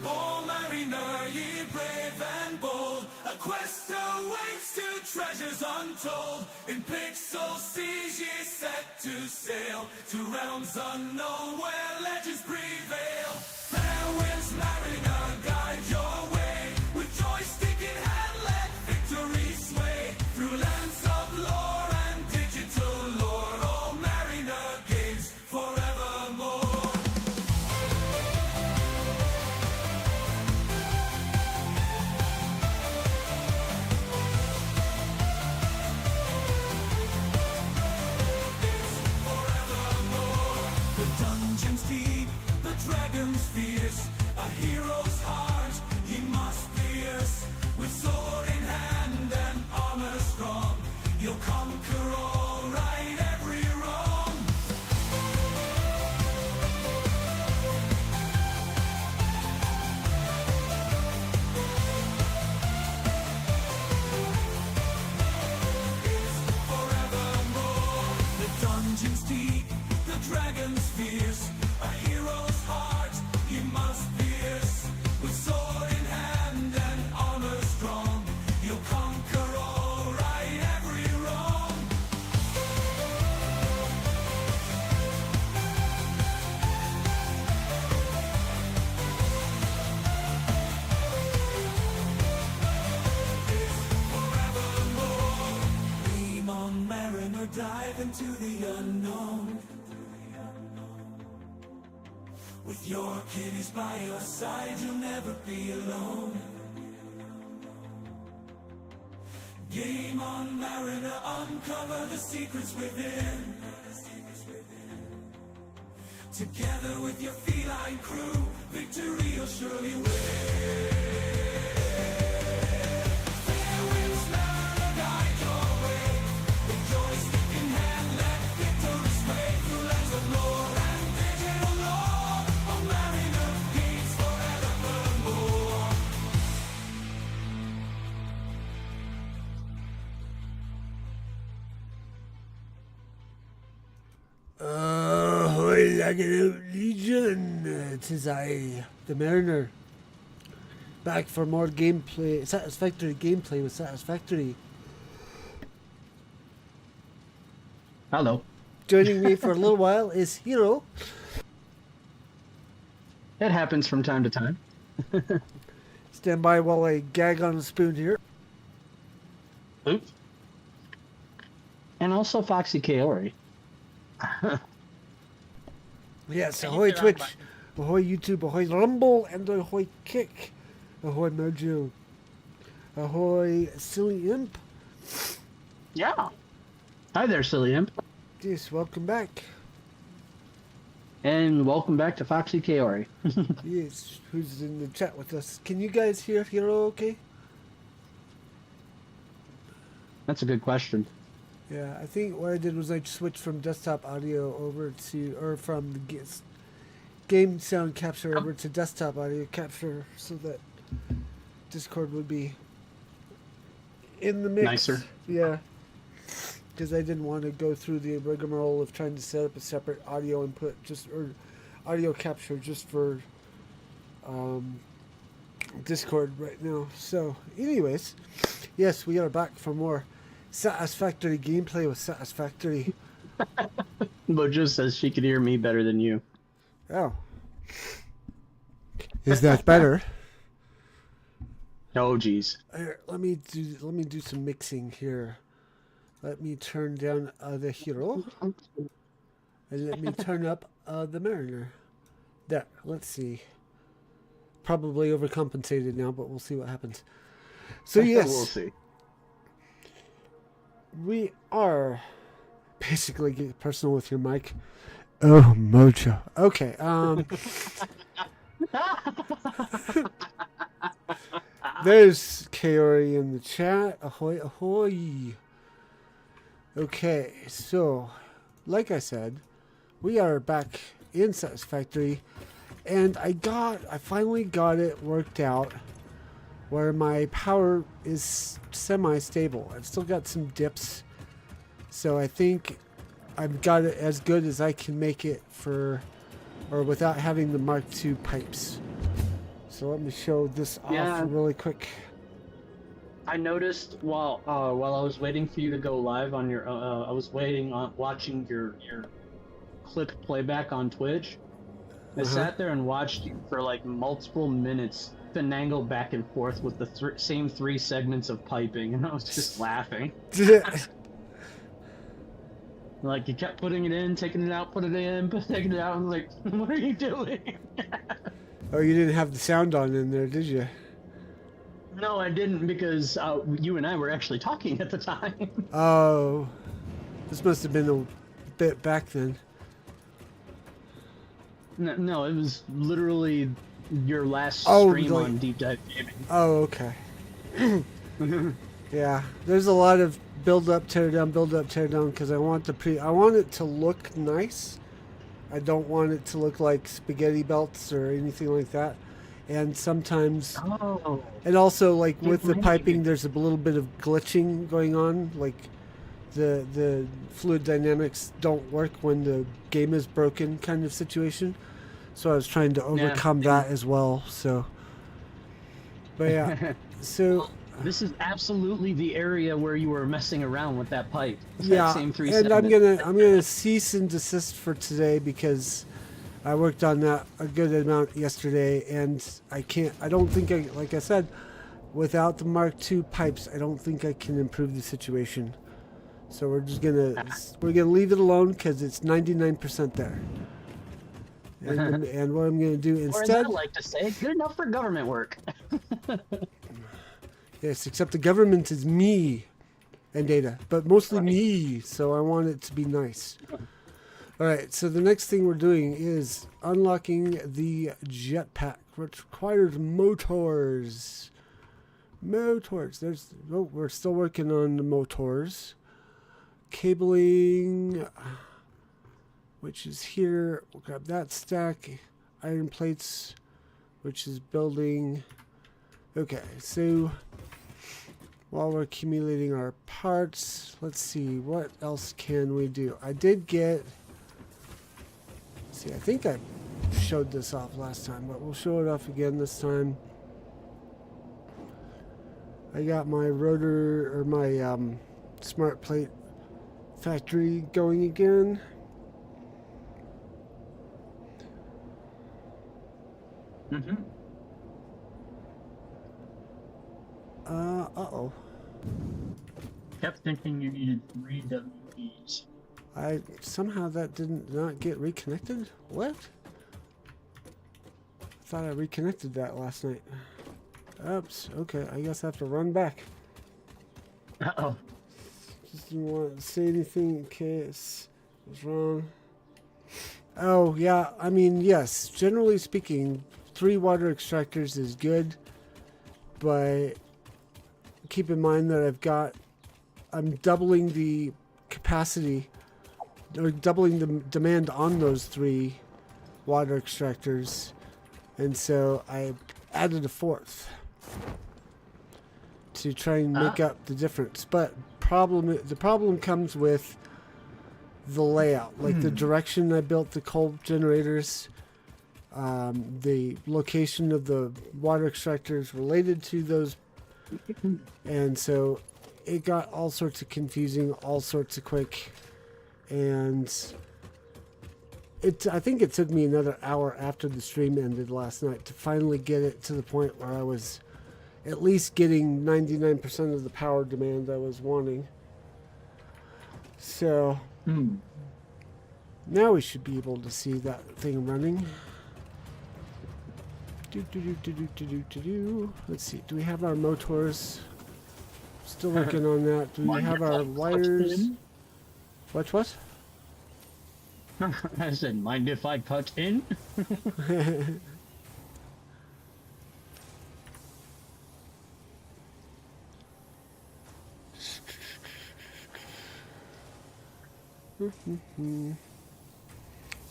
Oh, mariner, ye brave and bold, a quest awaits to treasures untold. In pixel seas ye set to sail, to realms unknown where legends prevail. Fair winds, mariner, guide your way, with joystick in hand let victory sway. Through lands of lore and digital lore, oh, mariner games forevermore. Dungeons deep, the dragon's fierce, a hero's heart he must pierce. With sword in hand and armor strong, you'll conquer all, right every wrong. It's forevermore. The dungeon's deep, the dragon's fierce, a hero's heart he must pierce. With sword in hand and armor strong, you'll conquer all, right every wrong. It's forevermore. Dream on, mariner, dive into the unknown. With your kiddies by your side, you'll never be alone. Game on, mariner, uncover the secrets within. Together with your feline crew, victory you'll surely win. Fair winds, mariner, guide your way. With joystick in hand, let victory sway. Through lands of lore and digital lore, oh, mariner games forevermore. Ahoy, Laggin Out Legion! 'Tis I, the Mariner, back for more gameplay, satisfactory gameplay with Satisfactory. Hello. Joining me for a little while is Hero. It happens from time to time. Stand by while I gag on a spoon here. Oops. And also Foxy Kaori. Yes, ahoy Twitch, ahoy YouTube, ahoy Rumble, and ahoy Kick, ahoy Mojo, ahoy Silly Imp. Yeah. Hi there, silly imp. Yes, welcome back. And welcome back to Foxy Kaori. Yes, who's in the chat with us? Can you guys hear Hero okay? That's a good question. Yeah, I think what I did was I switched from desktop audio over to, or from the game sound capture over to desktop audio capture so that Discord would be in the mix. Nicer. Yeah. Because I didn't want to go through the rigmarole of trying to set up a separate audio input, or audio capture just for Discord right now. So, anyways, yes, we are back for more Satisfactory gameplay with Satisfactory. Mojo says she could hear me better than you. Oh. Is that better? Oh, geez. Here, let me do some mixing here. Let me turn down the Hero. And let me turn up the Mariner. There, let's see. Probably overcompensated now, but we'll see what happens. So yes. We'll see. We are basically getting personal with your mic. Oh, Mojo. Okay. There's Kaori in the chat. Ahoy, ahoy. Okay, so, like I said, we are back in Satisfactory, and I finally got it worked out where my power is semi-stable. I've still got some dips, so I think I've got it as good as I can make it for, or without having the Mark II pipes. So let me show this off Yeah. really quick. I noticed while I was waiting for you to go live on your, I was waiting on watching your clip playback on Twitch. I sat there and watched you for like multiple minutes finagle back and forth with the same 3 segments of piping, and I was just laughing. Like you kept putting it in, taking it out, put it in, taking it out. I'm like, what are you doing? Oh, you didn't have the sound on in there, did you? No, I didn't because you and I were actually talking at the time. Oh, this must have been a bit back then. No, it was literally your last stream like, on Deep Dive Gaming. Oh, okay. Yeah, there's a lot of build up, tear down, because I want I want it to look nice. I don't want it to look like spaghetti belts or anything like that. And sometimes, and also like with the piping, there's a little bit of glitching going on. Like the fluid dynamics don't work when the game is broken, kind of situation. So I was trying to overcome that as well. So, but yeah, so this is absolutely the area where you were messing around with that pipe. Yeah, same 3 and segments. I'm gonna cease and desist for today because I worked on that a good amount yesterday, and I don't think like I said, without the Mark II pipes, I don't think I can improve the situation. So we're gonna leave it alone because it's 99% there. And what I'm gonna do instead, or as I like to say, good enough for government work. Yes, except the government is me and data, but mostly me, so I want it to be nice. All right, so the next thing we're doing is unlocking the jetpack, which requires motors. We're still working on the motors. Cabling, which is here. We'll grab that stack. Iron plates, which is building. Okay, so while we're accumulating our parts, let's see, what else can we do? I did get, I think I showed this off last time, but we'll show it off again this time. I got my rotor, or my smart plate factory going again. Uh-oh. Kept thinking you needed 3 WPs. Somehow that did not get reconnected? What? I thought I reconnected that last night. Oops, okay, I guess I have to run back. Uh-oh. Just didn't want to say anything in case it was wrong. Oh, yeah, I mean, yes, generally speaking, 3 water extractors is good, but keep in mind that I'm doubling the capacity, or doubling the demand on those 3 water extractors, and so I added a 4th to try and make up the difference. But the problem comes with the layout, like the direction I built the coal generators, the location of the water extractors related to those, and so it got all sorts of confusing, all sorts of quick, and I think it took me another hour after the stream ended last night to finally get it to the point where I was at least getting 99% of the power demand I was wanting. So now we should be able to see that thing running. Let's see, do we have our motors? Still working on that. Do we have our wires? What? I said, mind if I cut in?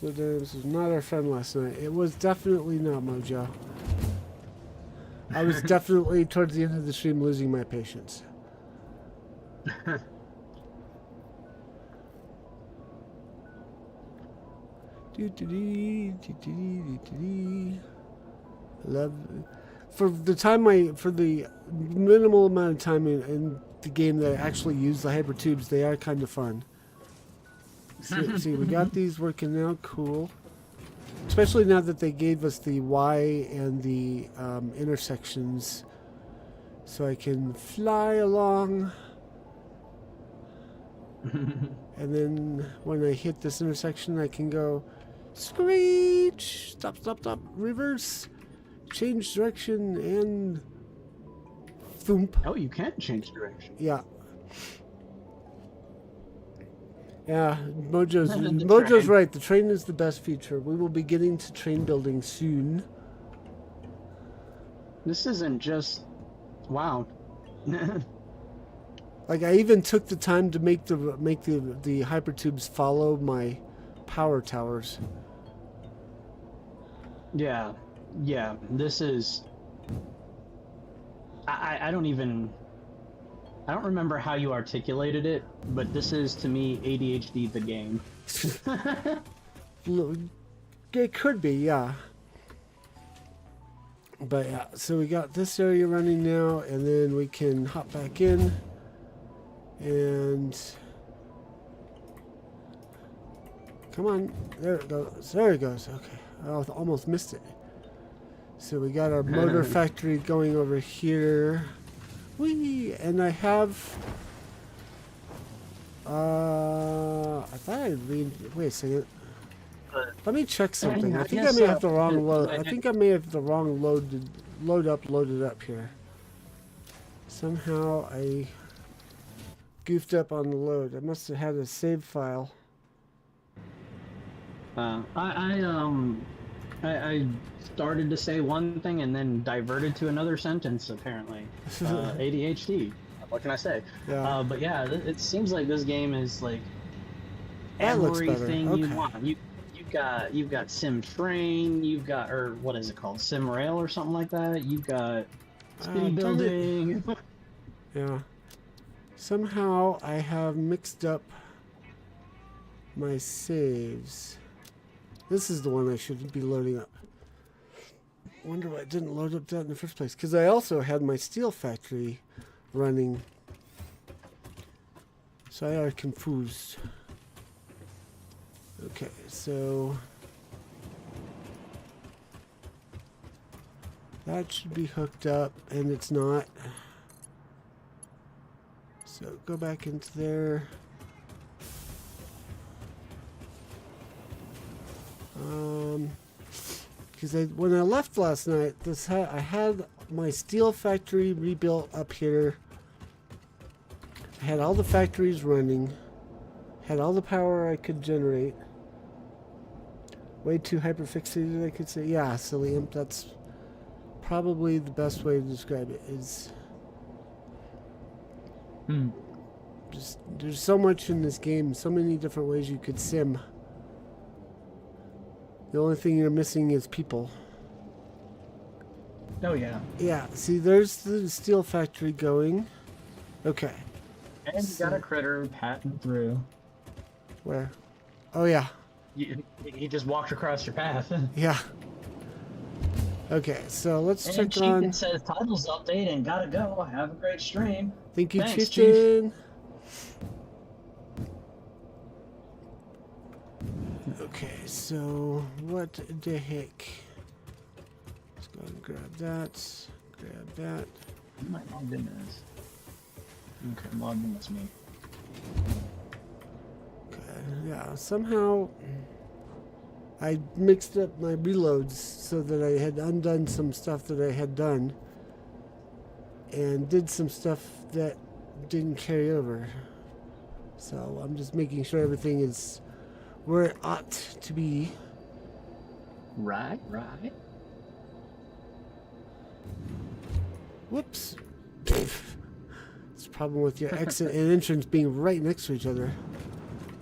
So this was not our friend last night. It was definitely not Mojo. I was definitely towards the end of the stream losing my patience. Love. for the minimal amount of time in the game that I actually use the hypertubes, they are kind of fun. See, we got these working now. Cool. Especially now that they gave us the Y and the intersections, so I can fly along. And then when I hit this intersection, I can go screech, stop, stop, stop, reverse, change direction, and thump. Oh, you can change direction. Yeah. Yeah, Mojo's train. right. The train is the best feature. We will be getting to train building soon. This isn't just... Wow. Like, I even took the time to make the hypertubes follow my power towers. Yeah. Yeah. This is... I don't even... I don't remember how you articulated it, but this is, to me, ADHD the game. It could be, yeah. But yeah, so we got this area running now, and then we can hop back in. And... Come on. There it goes. There it goes. Okay. I almost missed it. So we got our motor factory going over here. Whee! And I have... I thought I read... Wait a second. Let me check something. I think I may have the wrong load. I think I may have the wrong loaded up here. Somehow I goofed up on the load. I must have had a save file. I started to say one thing and then diverted to another sentence, apparently. ADHD. What can I say? Yeah. But yeah, it seems like this game is like That looks better. everything Okay. you want. You've got Sim Train, you've got, or what is it called, Sim Rail or something like that. You've got speed building. Yeah. Somehow I have mixed up my saves. This is the one I should be loading up. Wonder why I didn't load up that in the first place. Because I also had my steel factory running. So I are confused. Okay, so that should be hooked up, and it's not. So go back into there. Because when I left last night, I had my steel factory rebuilt up here. I had all the factories running. Had all the power I could generate. Way too hyperfixated, I could say. Yeah, silly imp. That's probably the best way to describe it. Is just there's so much in this game, so many different ways you could sim. The only thing you're missing is people. Oh yeah. Yeah, see, there's the steel factory going. Okay. And you got a critter patting through. Where? Oh, yeah. He just walked across your path. Yeah. Okay, so let's And check on... Chieftain says titles update and gotta go. Have a great stream. Thank you, Thanks, Chieftain. Okay, so what the heck? Let's go and grab that. Grab that. Who am I logged in as? Okay, logged in as me. Okay, yeah, somehow I mixed up my reloads so that I had undone some stuff that I had done and did some stuff that didn't carry over. So I'm just making sure everything is where it ought to be. Right. Whoops. It's a problem with your exit and entrance being right next to each other.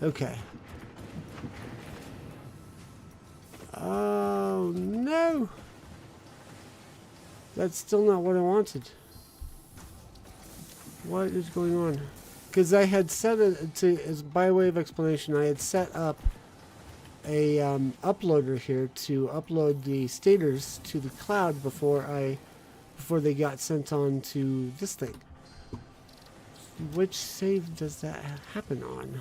Okay. Oh no! That's still not what I wanted. What is going on? Because I had set it to, as by way of explanation, I had set up a uploader here to upload the stators to the cloud before I before they got sent on to this thing. Which save does that happen on?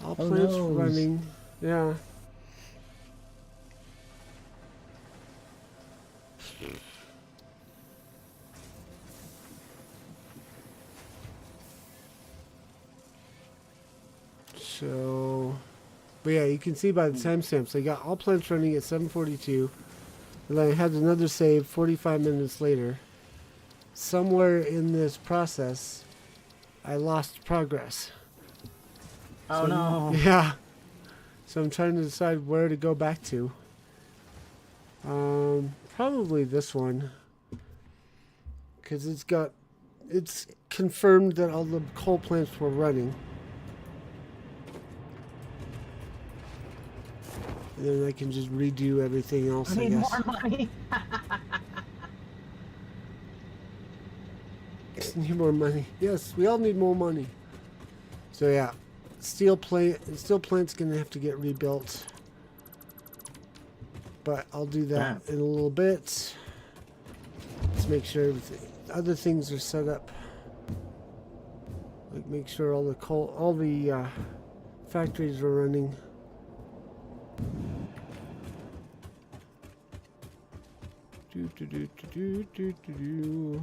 All Who plants knows? running. Yeah. So, but yeah, you can see by the timestamps, they got all plants running at 7:42, and then I had another save 45 minutes later. Somewhere in this process, I lost progress. Oh So, no. Yeah. So I'm trying to decide where to go back to. Probably this one, because it's confirmed that all the coal plants were running. And then I can just redo everything else, I I need guess. more money. Need more money. Yes, we all need more money. So yeah, steel plant's gonna have to get rebuilt. But I'll do that in a little bit. Let's make sure other things are set up. Like make sure all the factories are running. Do do do do do do do.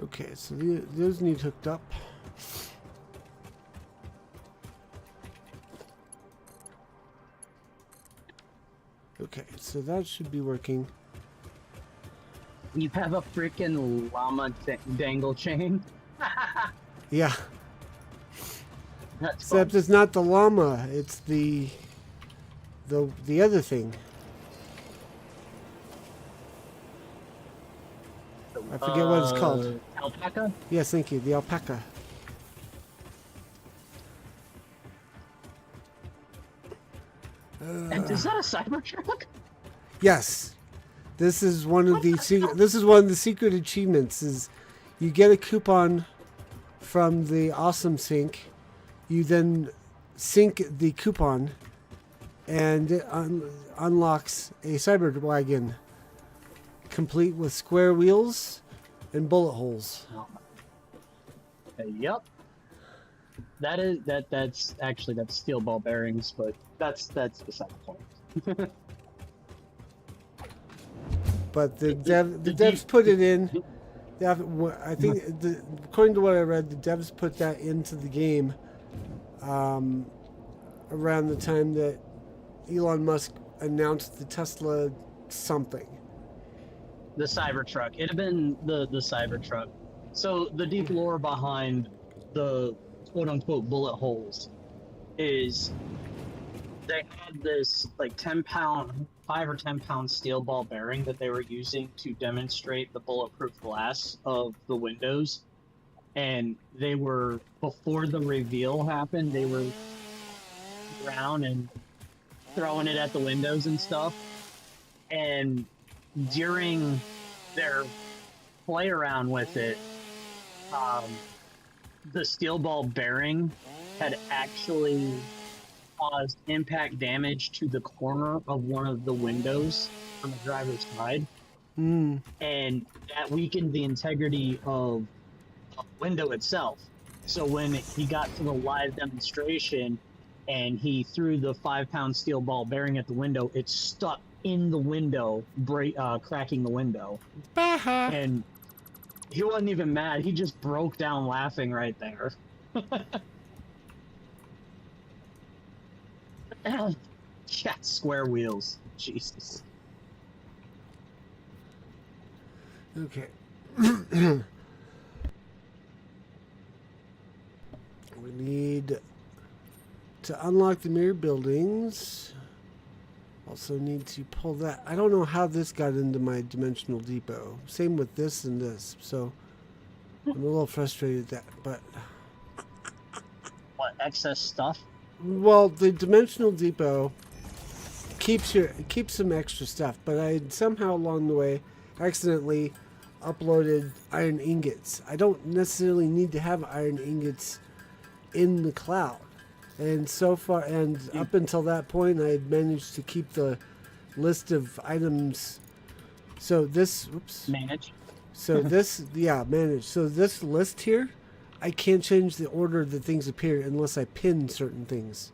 Okay, so those need hooked up. Okay, so that should be working. You have a freaking llama dangle chain. Yeah, That's except fun. it's not the llama; it's the other thing. I forget what it's called. Alpaca? Yes, thank you. The alpaca. And is that a Cybertruck? Yes, this is one of the secret achievements. Is you get a coupon from the Awesome Sync, you then sync the coupon, and it unlocks a cyber wagon, complete with square wheels and bullet holes. Yep. That's steel ball bearings, but that's beside the point. But the devs put it in. I think, according to what I read, the devs put that into the game around the time that Elon Musk announced the Tesla something. The Cybertruck. It'd have been the Cybertruck. So the deep lore behind the quote-unquote bullet holes is they had this like 10-pound, 5 or 10-pound steel ball bearing that they were using to demonstrate the bulletproof glass of the windows. And they were, before the reveal happened, they were around and throwing it at the windows and stuff. And during their play around with it, the steel ball bearing had actually caused impact damage to the corner of one of the windows on the driver's side. And that weakened the integrity of the window itself. So when he got to the live demonstration and he threw the 5-pound steel ball bearing at the window, it stuck in the window, cracking the window. And he wasn't even mad. He just broke down laughing right there. Yeah, square wheels. Jesus. Okay. We need to unlock the mirror buildings. Also need to pull that. I don't know how this got into my dimensional depot. Same with this and this. So I'm a little frustrated at that. But What, excess stuff? well, the dimensional depot keeps some extra stuff. But I somehow along the way accidentally uploaded iron ingots. I don't necessarily need to have iron ingots in the cloud. And so far, and up until that point, I had managed to keep the list of items. So this, oops. Manage. So this, yeah, manage. So this list here, I can't change the order that things appear unless I pin certain things.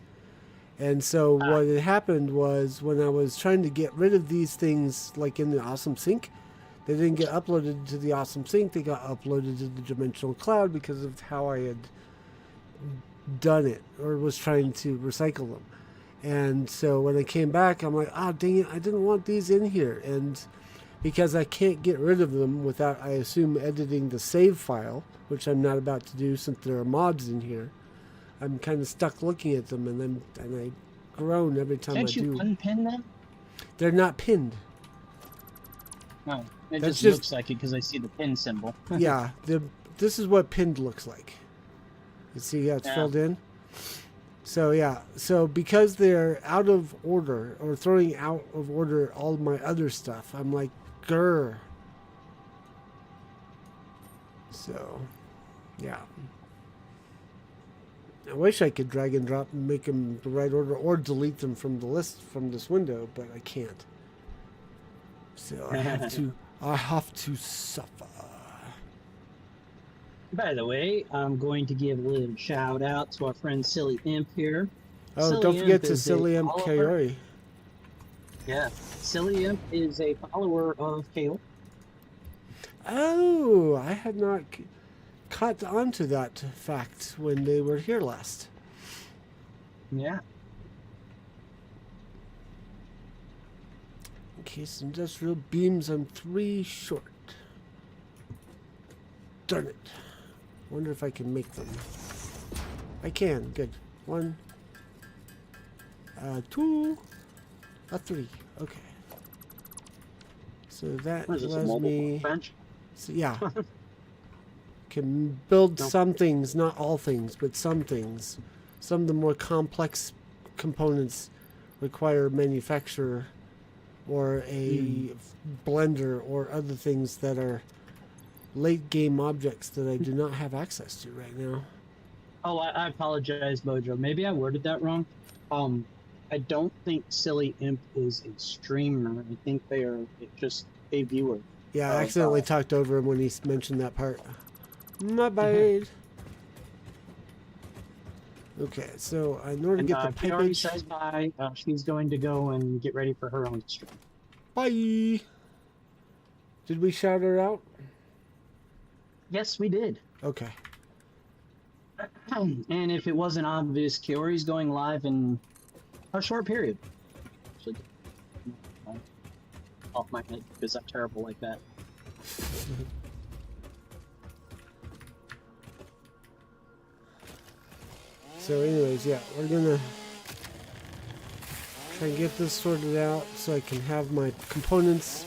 And so what had happened was when I was trying to get rid of these things, like in the Awesome Sync, they didn't get uploaded to the Awesome Sync. They got uploaded to the Dimensional Cloud because of how I had done it or was trying to recycle them. And so when I came back, I'm like, oh, dang it, I didn't want these in here. And because I can't get rid of them without, I assume, editing the save file, which I'm not about to do since there are mods in here, I'm kind of stuck looking at them, and I groan every time Can't I do. you unpin them? They're not pinned. No, it That's just looks like it because I see the pin symbol. Yeah, this is what pinned looks like. You see how it's filled in? So yeah, so because they're out of order or throwing out of order all of my other stuff, I'm like, grr. So, yeah. I wish I could drag and drop and make them the right order or delete them from the list from this window, but I can't. So I have to suffer. By the way, I'm going to give a little shout out to our friend Silly Imp here. Oh, Silly don't forget Imp to is a Silly Imp follower- Kaori. Yeah, Silly Imp is a follower of Kale. Oh, I had not caught on to that fact when they were here last. Yeah. Okay, some industrial beams. I'm 3 short. Darn it. Wonder if I can make them. I can. Good. 1, 2, 3. Okay. So that What is this, a allows mobile me. bench? So, yeah. Can build some things, not all things, but some things. Some of the more complex components require manufacture or a blender or other things that are late game objects that I do not have access to right now. Oh, I apologize, Mojo. Maybe I worded that wrong. I don't think Silly Imp is a streamer. I think they are just a viewer. Yeah, I accidentally talked over him when he mentioned that part. My bad. Okay, so in order to get the pipe Kaori H, says bye. She's going to go and get ready for her own stream. bye. Did we shout her out? Yes, we did. Okay. And if it wasn't obvious, Kaori's going live in a short period. Actually, off my head because I'm terrible like that. So anyways, yeah, we're gonna try and get this sorted out so I can have my components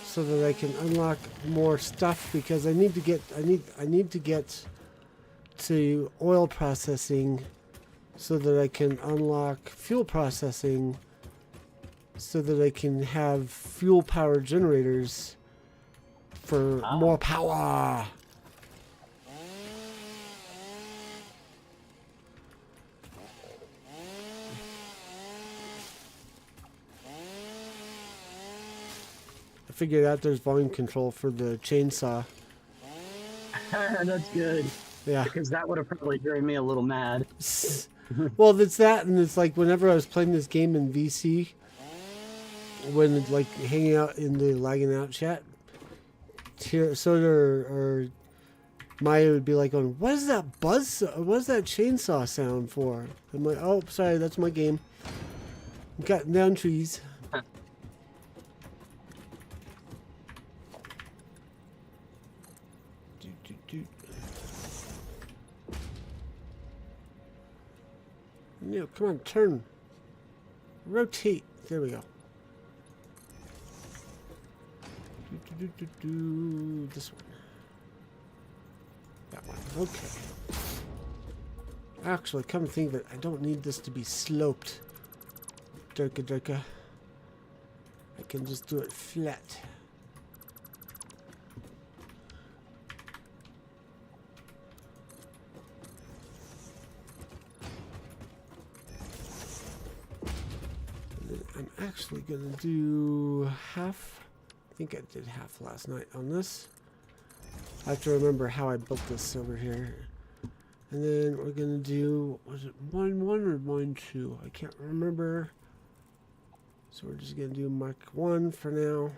so that I can unlock more stuff because I need to get to oil processing so that I can unlock fuel processing so that I can have fuel power generators for more power. I figured out there's volume control for the chainsaw. That's good. Yeah. Because that would have probably driven me a little mad. Well, it's that, and it's like whenever I was playing this game in VC, when like hanging out in the Laggin Out chat, Soda or Maya would be like, "Going, what is that buzz? What is that chainsaw sound for?" I'm like, "Oh, sorry, that's my game. I'm cutting down trees." No, come on, turn. Rotate. There we go. This one. That one. Okay. Actually, come to think of it, I don't need this to be sloped. Durka. I can just do it flat. actually going to do half. I think I did half last night on this. I have to remember how I built this over here. And then we're going to do, was it line 1 or line 2? I can't remember. So we're just going to do Mark 1 for now.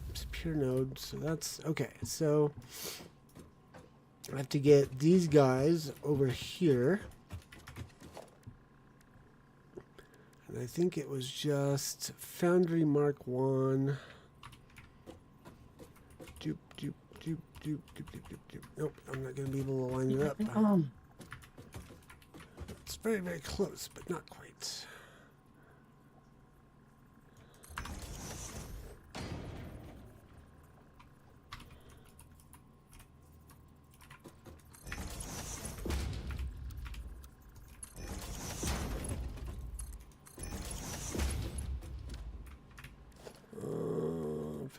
It's a pure node, so that's okay. So I have to get these guys over here. And I think it was just Foundry Mark 1. Doop, doop, doop, doop, doop, doop, doop, doop. Nope, I'm not going to be able to line it up. It's very, very close, but not quite.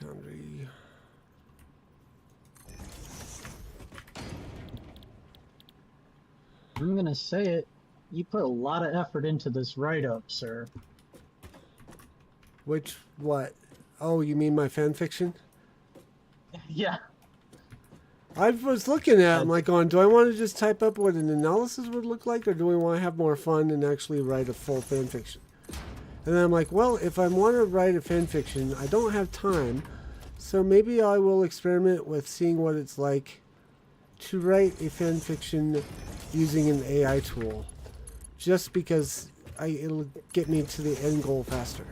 Foundry. I'm gonna say it. You put a lot of effort into this write-up, sir. Which, what? Oh, you mean my fan fiction? Yeah. I was looking at it, I'm like going, do I want to just type up what an analysis would look like, or do we want to have more fun and actually write a full fan fiction? And then I'm like, well, if I want to write a fan fiction, I don't have time, so maybe I will experiment with seeing what it's like to write a fan fiction using an AI tool, just because it'll get me to the end goal faster.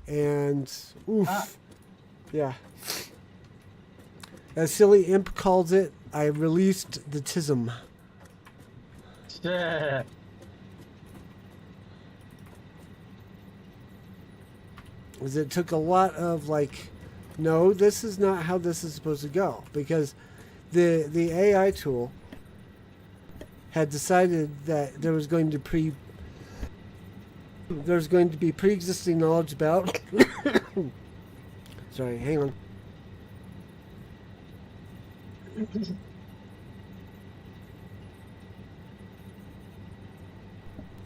And oof, yeah. As Silly Imp calls it, I released the tism. As it took a lot of like, no, this is not how this is supposed to go, because the AI tool had decided that there was going to be pre-existing knowledge about. Sorry, hang on.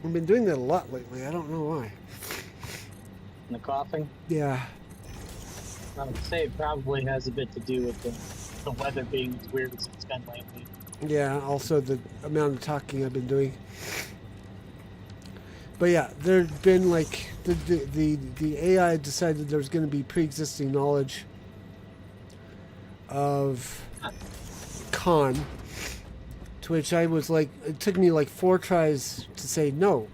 I've been doing that a lot lately. I don't know why. The coughing? Yeah. I would say it probably has a bit to do with the weather being as weird as it's been lately. Yeah, also the amount of talking I've been doing. But yeah, there's been like the AI decided there's going to be pre-existing knowledge of Khan, to which I was like, it took me like 4 tries to say no.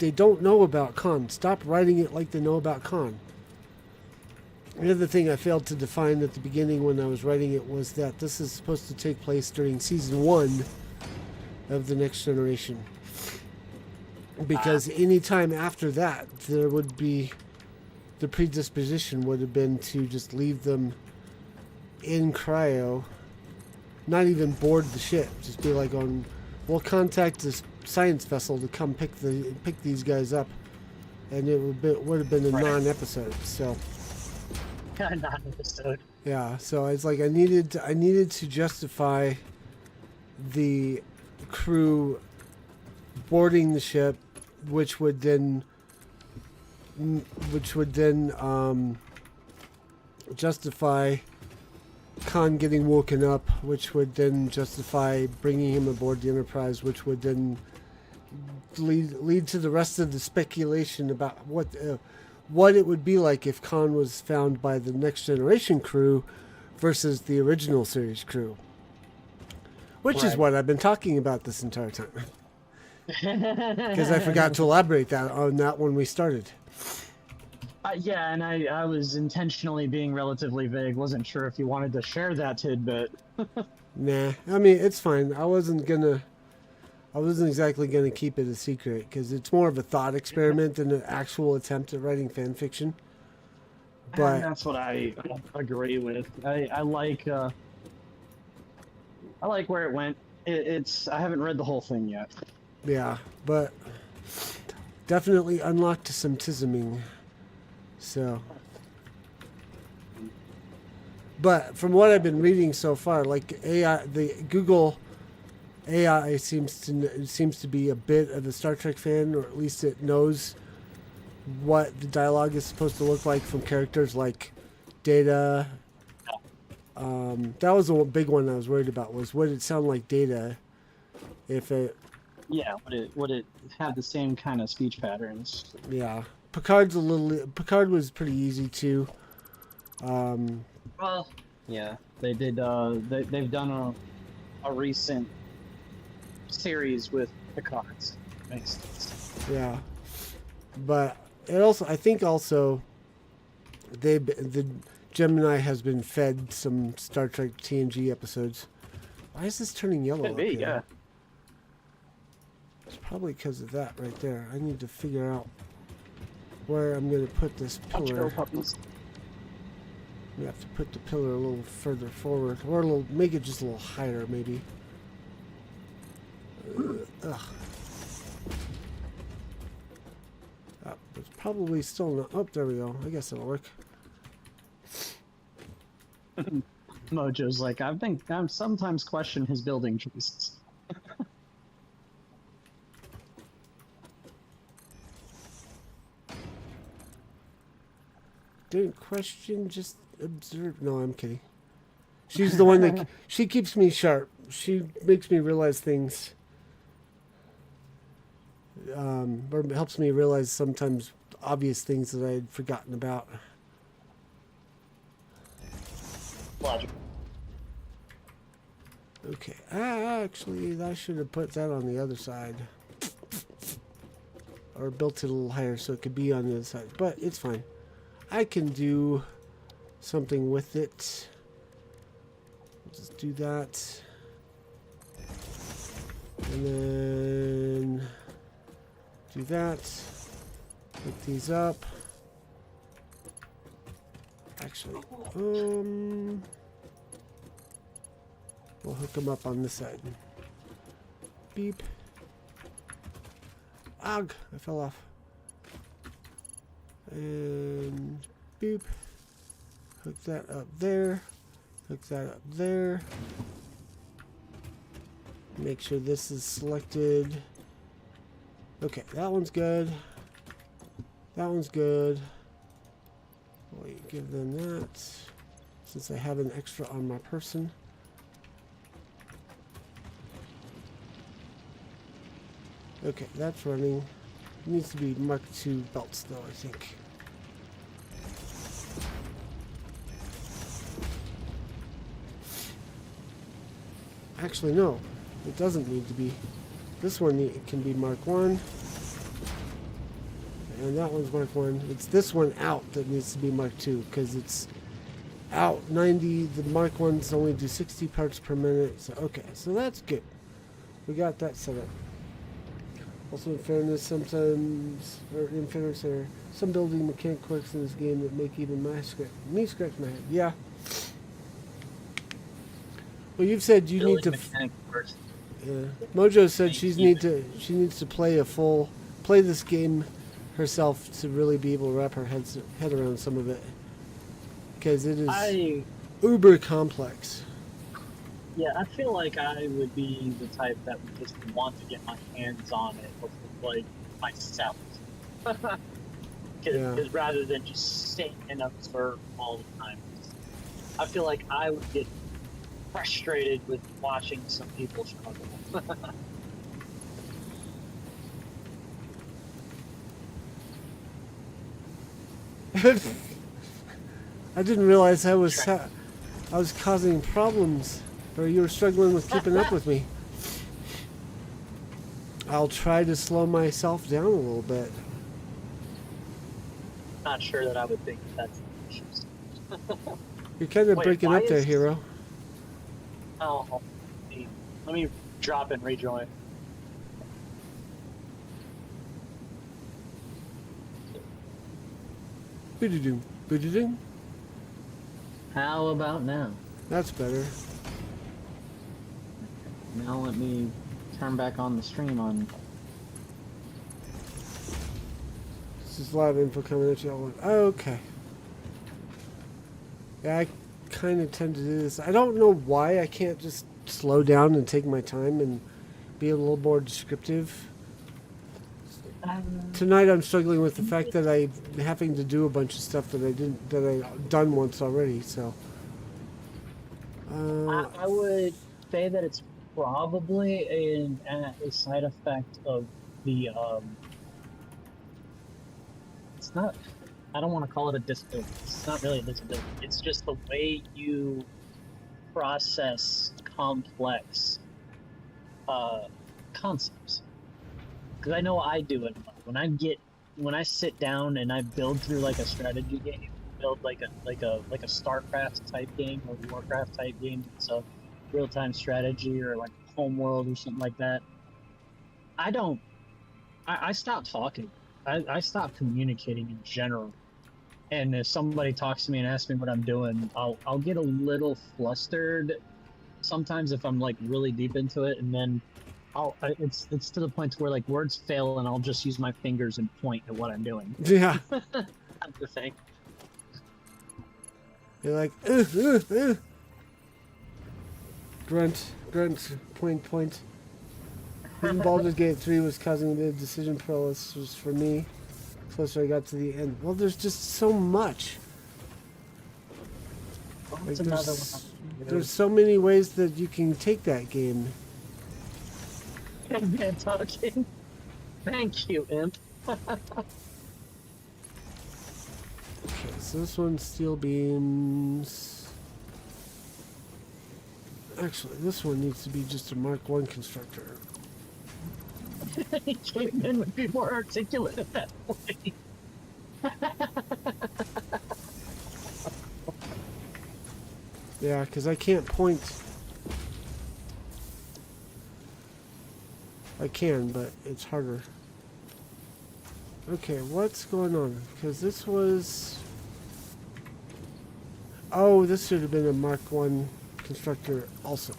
They don't know about Khan. Stop writing it like they know about Khan. The other thing I failed to define at the beginning when I was writing it was that this is supposed to take place during season 1 of the Next Generation. Because any time after that, there would be, the predisposition would have been to just leave them in cryo, not even board the ship, just be like, we'll contact this science vessel to come pick these guys up, and it would have been a non-episode. So non-episode. yeah, so it's like I needed to justify the crew boarding the ship, which would then justify Khan getting woken up, which would then justify bringing him aboard the Enterprise, which would then lead to the rest of the speculation about what it would be like if Khan was found by the Next Generation crew versus the original series crew, which is what I've been talking about this entire time. Because I forgot to elaborate on that when we started. Yeah, and I was intentionally being relatively vague. Wasn't sure if you wanted to share that tidbit. Nah, I mean, it's fine. I wasn't exactly gonna keep it a secret, because it's more of a thought experiment than an actual attempt at writing fan fiction. But that's what I agree with. I like where it went. I haven't read the whole thing yet. yeah, but definitely unlocked some tisming. So, but from what I've been reading so far, like AI, the Google AI seems to be a bit of a Star Trek fan, or at least it knows what the dialogue is supposed to look like from characters like Data. That was a big one I was worried about, was would it sound like Data if it... Yeah, would it have the same kind of speech patterns? Yeah. Picard was pretty easy too. Well, yeah, they did. They've done a recent series with Picards. Makes sense. Yeah. But it also, I think also, the Gemini has been fed some Star Trek TNG episodes. Why is this turning yellow? Could be, yeah. It's probably because of that right there. I need to figure out where I'm going to put this pillar. We have to put the pillar a little further forward, or make it just a little higher, maybe. Ugh. It's probably still not. Oh, there we go. I guess it'll work. Mojo's like, I'm sometimes question his building choices. Didn't question, just observe. No, I'm kidding. She's the one that she keeps me sharp. She makes me realize things. Or helps me realize sometimes obvious things that I had forgotten about. Logical. Okay, actually, I should have put that on the other side. Or built it a little higher so it could be on the other side. But it's fine. I can do something with it. Just do that. And then do that. Pick these up. Actually, we'll hook them up on this side. Beep. Ugh, I fell off. And beep. Hook that up there. Hook that up there. Make sure this is selected. Okay, that one's good. That one's good. Wait, give them that. Since I have an extra on my person. Okay, that's running. It needs to be Mark II belts though, I think. Actually, no. It doesn't need to be. This one can be Mark 1. And that one's Mark 1. It's this one out that needs to be Mark 2 because it's out 90. The Mark 1s only do 60 parts per minute. So, okay, so that's good. We got that set up. Also, in fairness, there are some building mechanic quirks in this game that make even me scratch my head. Yeah. Well, you've said you need to. Yeah. Mojo said she needs to play this game herself to really be able to wrap her head around some of it, because it is uber complex. Yeah, I feel like I would be the type that would just want to get my hands on it, like myself. Because rather than just sitting and observe all the time, I feel like I would get frustrated with watching some people struggle. I didn't realize I was causing problems, or you were struggling with keeping up with me. I'll try to slow myself down a little bit. Not sure that I would think that's the issues. You're kind of breaking up there, hero. Oh, let me drop and rejoin. Boo-doo-doo. Boo-doo-doo. How about now? That's better. Now let me turn back on the stream on. This is live info coming at you. Okay. Yeah, I kind of tend to do this. I don't know why I can't just slow down and take my time and be a little more descriptive. tonight I'm struggling with the fact that I'm having to do a bunch of stuff that I done once already. So I would say that it's probably a side effect of the it's not, I don't want to call it a disability. It's not really a disability. It's just the way you process complex uh concepts. Because I know I do it when I sit down and I build through like a strategy game, build like a StarCraft type game or Warcraft type game. It's a real time strategy or like Homeworld or something like that. I don't. I stop talking. I stop communicating in general. And if somebody talks to me and asks me what I'm doing, I'll get a little flustered sometimes if I'm like really deep into it, and then it's to the point where like words fail, and I'll just use my fingers and point at what I'm doing. yeah, That's the thing. you're like grunt, point. Even Baldur's Gate 3 was causing the decision paralysis for me. Closer I got to the end. Well, there's just so much. Well, Like, it's another one. there's so many ways that you can take that game. Man talking. Thank you, Imp. Okay, so this one's steel beams. Actually, this one needs to be just a Mark 1 constructor. Cavemen would be more articulate at that point. Yeah, because I can't point. I can, but it's harder. Okay, what's going on? Because this was... Oh, this should have been a Mark 1 constructor also.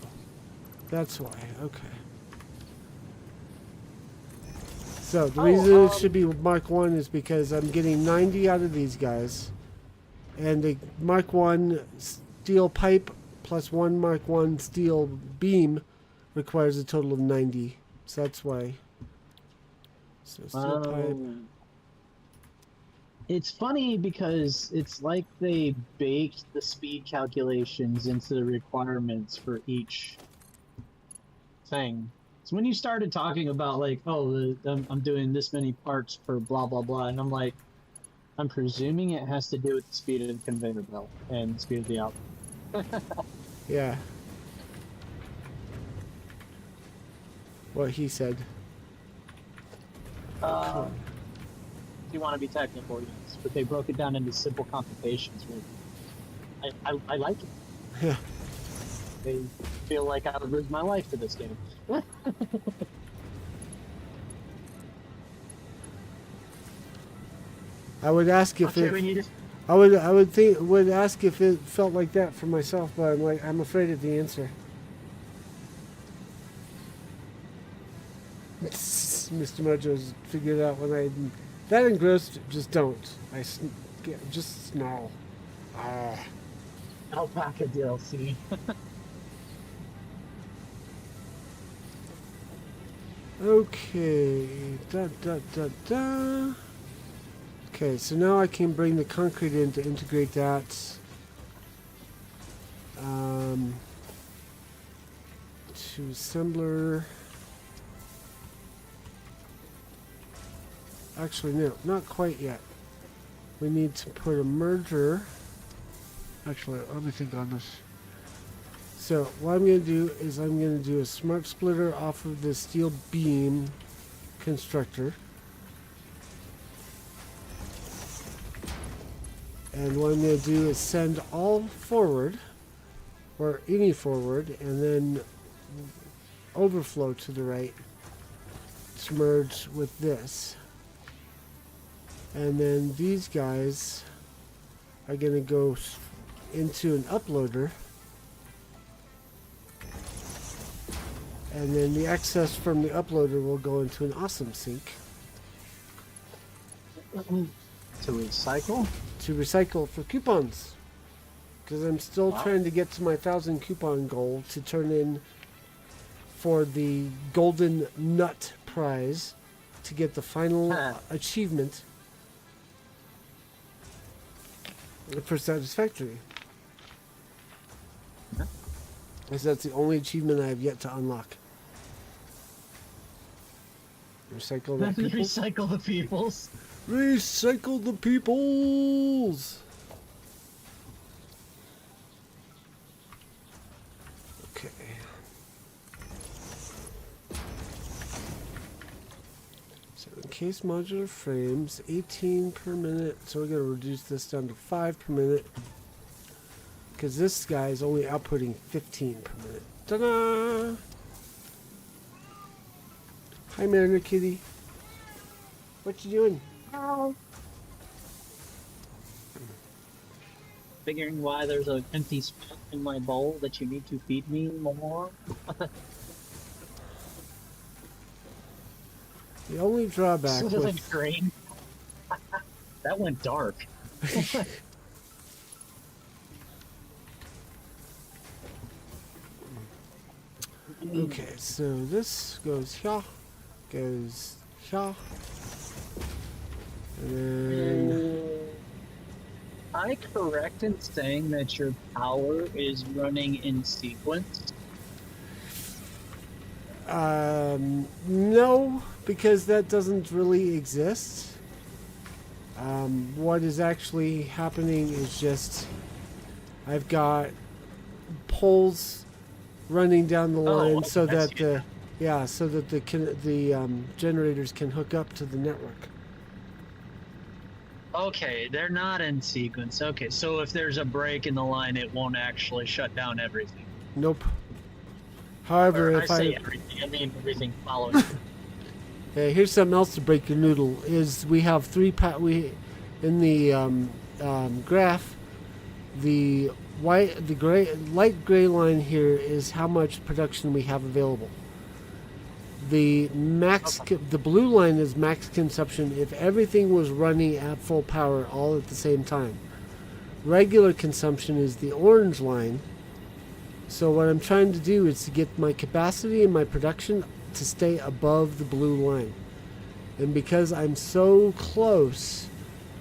That's why, okay. So, the reason it should be Mark 1 is because I'm getting 90 out of these guys. And the Mark 1 steel pipe plus one Mark 1 steel beam requires a total of 90. So that's why. So steel pipe. It's funny because it's like they baked the speed calculations into the requirements for each thing. So when you started talking about like, oh, I'm doing this many parts per blah blah blah, and I'm like, I'm presuming it has to do with the speed of the conveyor belt and the speed of the output. Yeah. What he said. If you want to be technical, yes, but they broke it down into simple computations. Really, I like it. Yeah. They feel like I would lose my life to this game. I would ask if Okay, it. we need to- I would ask if it felt like that for myself, but I'm afraid of the answer. Mr. Mojo's figured out when I that engrossed. Just don't. Just snarl. Ah. Alpaca DLC. Okay. Okay, so now I can bring the concrete in to integrate that. To assembler. Actually, no, not quite yet. We need to put a merger. Actually, let me think on this. So, what I'm going to do is I'm going to do a smart splitter off of the steel beam constructor. And what I'm going to do is send all forward, or any forward, and then overflow to the right to merge with this. And then these guys are going to go into an uploader. And then the excess from the uploader will go into an awesome sink. To recycle? To recycle for coupons. Because I'm still trying to get to my 1,000 coupon goal to turn in for the Golden Nut Prize to get the final achievement for satisfactory. Because that's the only achievement I have yet to unlock. Recycle that people. Recycle the peoples. Recycle the peoples. Okay. Case modular frames, 18 per minute. So we're going to reduce this down to 5 per minute. Because this guy is only outputting 15 per minute. Ta-da! Hi, Mariner Kitty. What you doing? Ow. Figuring why there's an empty spot in my bowl that you need to feed me more. The only drawback So with... like green. That went dark. Okay, so this goes here, goes here, and then... Am I correct in saying that your power is running in sequence? No, because that doesn't really exist. What is actually happening is just I've got poles running down the line okay, so I that see the so that the generators can hook up to the network. Okay, they're not in sequence. Okay, so if there's a break in the line, it won't actually shut down everything. Nope. However, Or if I say everything, I mean everything following. Okay, here's something else to break your noodle. Is we have in the graph, the light gray line here is how much production we have available. The the blue line is max consumption if everything was running at full power all at the same time. Regular consumption is the orange line. So what I'm trying to do is to get my capacity and my production to stay above the blue line. And because I'm so close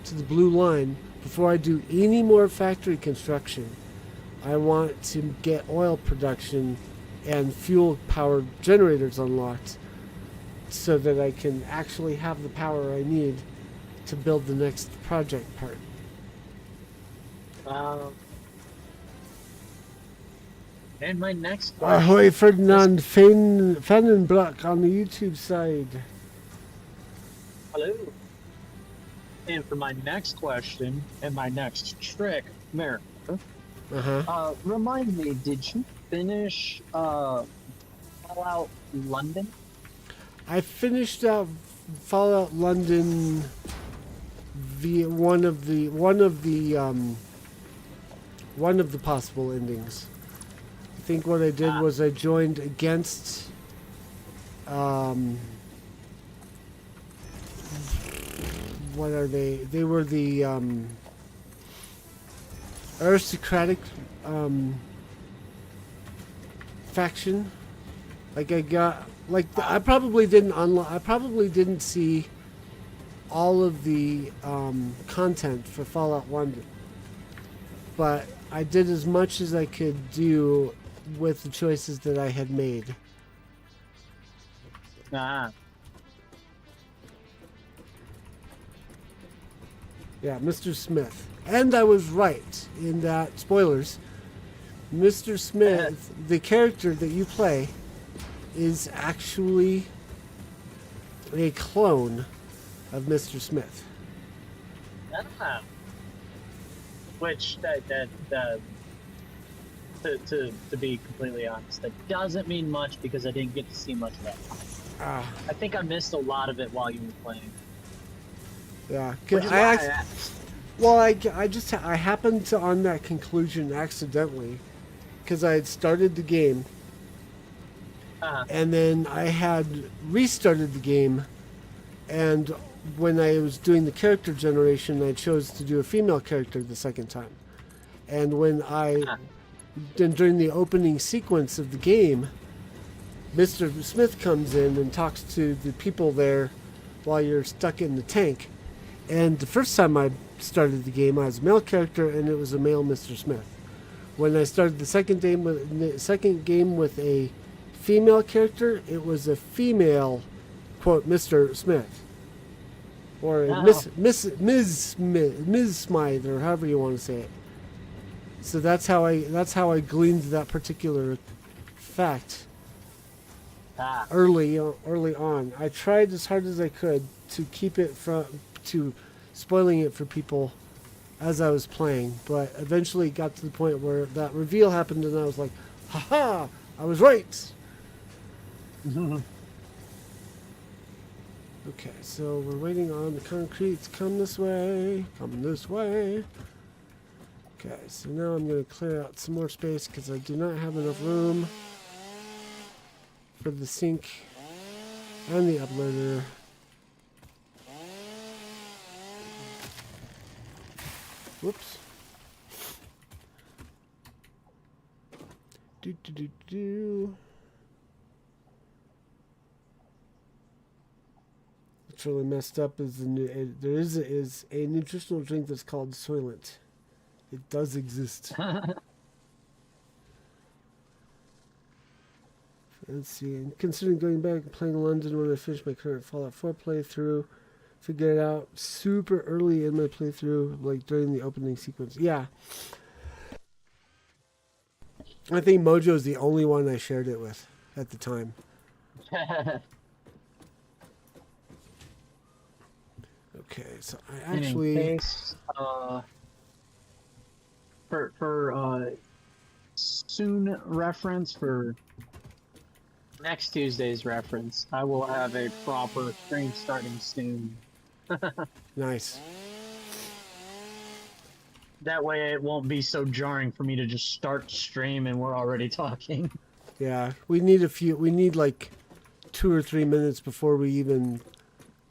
to the blue line, before I do any more factory construction, I want to get oil production and fuel powered generators unlocked so that I can actually have the power I need to build the next project part. And my next question. Ahoy Ferdinand Fannenbrock on the YouTube side. Hello. And for my next question and my next trick, America, remind me, did you finish Fallout London? I finished out Fallout London via one of the possible endings. I think what I did was I joined against what are they? They were the aristocratic faction. Like I got I probably didn't unlock. I probably didn't see all of the content for Fallout London, but I did as much as I could do with the choices that I had made. Ah. Yeah, Mr. Smith. And I was right in that, spoilers, Mr. Smith, the character that you play, is actually a clone of Mr. Smith. Ah. Which, to be completely honest, that doesn't mean much because I didn't get to see much of that. I think I missed a lot of it while you were playing. Yeah, Which is why I asked. well, I happened to on that conclusion accidentally, because I had started the game, and then I had restarted the game, and when I was doing the character generation, I chose to do a female character the second time, and when then during the opening sequence of the game, Mr. Smith comes in and talks to the people there while you're stuck in the tank. And the first time I started the game, I was a male character, and it was a male Mr. Smith. When I started the second game with a female character, it was a female, quote, Mr. Smith, or Ms. Smythe, or however you want to say it. So that's how I gleaned that particular fact early on. I tried as hard as I could to keep it to spoiling it for people as I was playing, but eventually it got to the point where that reveal happened, and I was like, "Ha! I was right." Okay, so we're waiting on the concrete to come this way. Coming this way. Okay, so now I'm going to clear out some more space because I do not have enough room for the sink and the uploader. Whoops. What's really messed up is there is a nutritional drink that's called Soylent. It does exist. Let's see. And considering going back and playing London when I finish my current Fallout 4 playthrough, figured it out super early in my playthrough, like during the opening sequence. Yeah. I think Mojo's the only one I shared it with at the time. Okay, so I actually... In case, for soon reference, for next Tuesday's reference, I will have a proper stream starting soon. Nice. That way it won't be so jarring for me to just start stream and we're already talking. Yeah, we need like 2 or 3 minutes before we even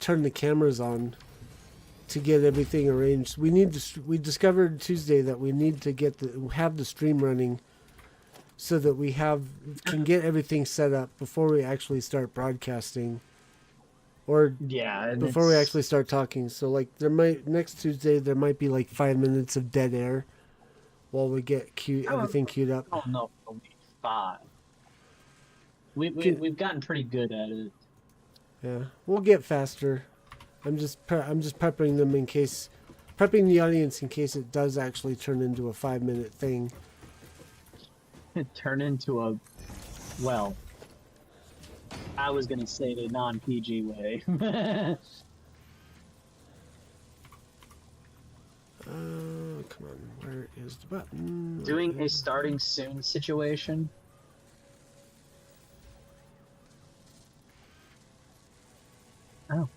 turn the cameras on to get everything arranged. We discovered Tuesday that we need to have the stream running so that we can get everything set up before we actually start broadcasting. Or before we actually start talking. So like next Tuesday there might be like 5 minutes of dead air while we get everything queued up. Oh no, it'll be 5. We've gotten pretty good at it. Yeah, we'll get faster. I'm just prepping the audience in case it does actually turn into a 5-minute thing. Turn into a, well, I was gonna say the non-PG way. Come on, where is the button? Doing a starting soon situation. Oh.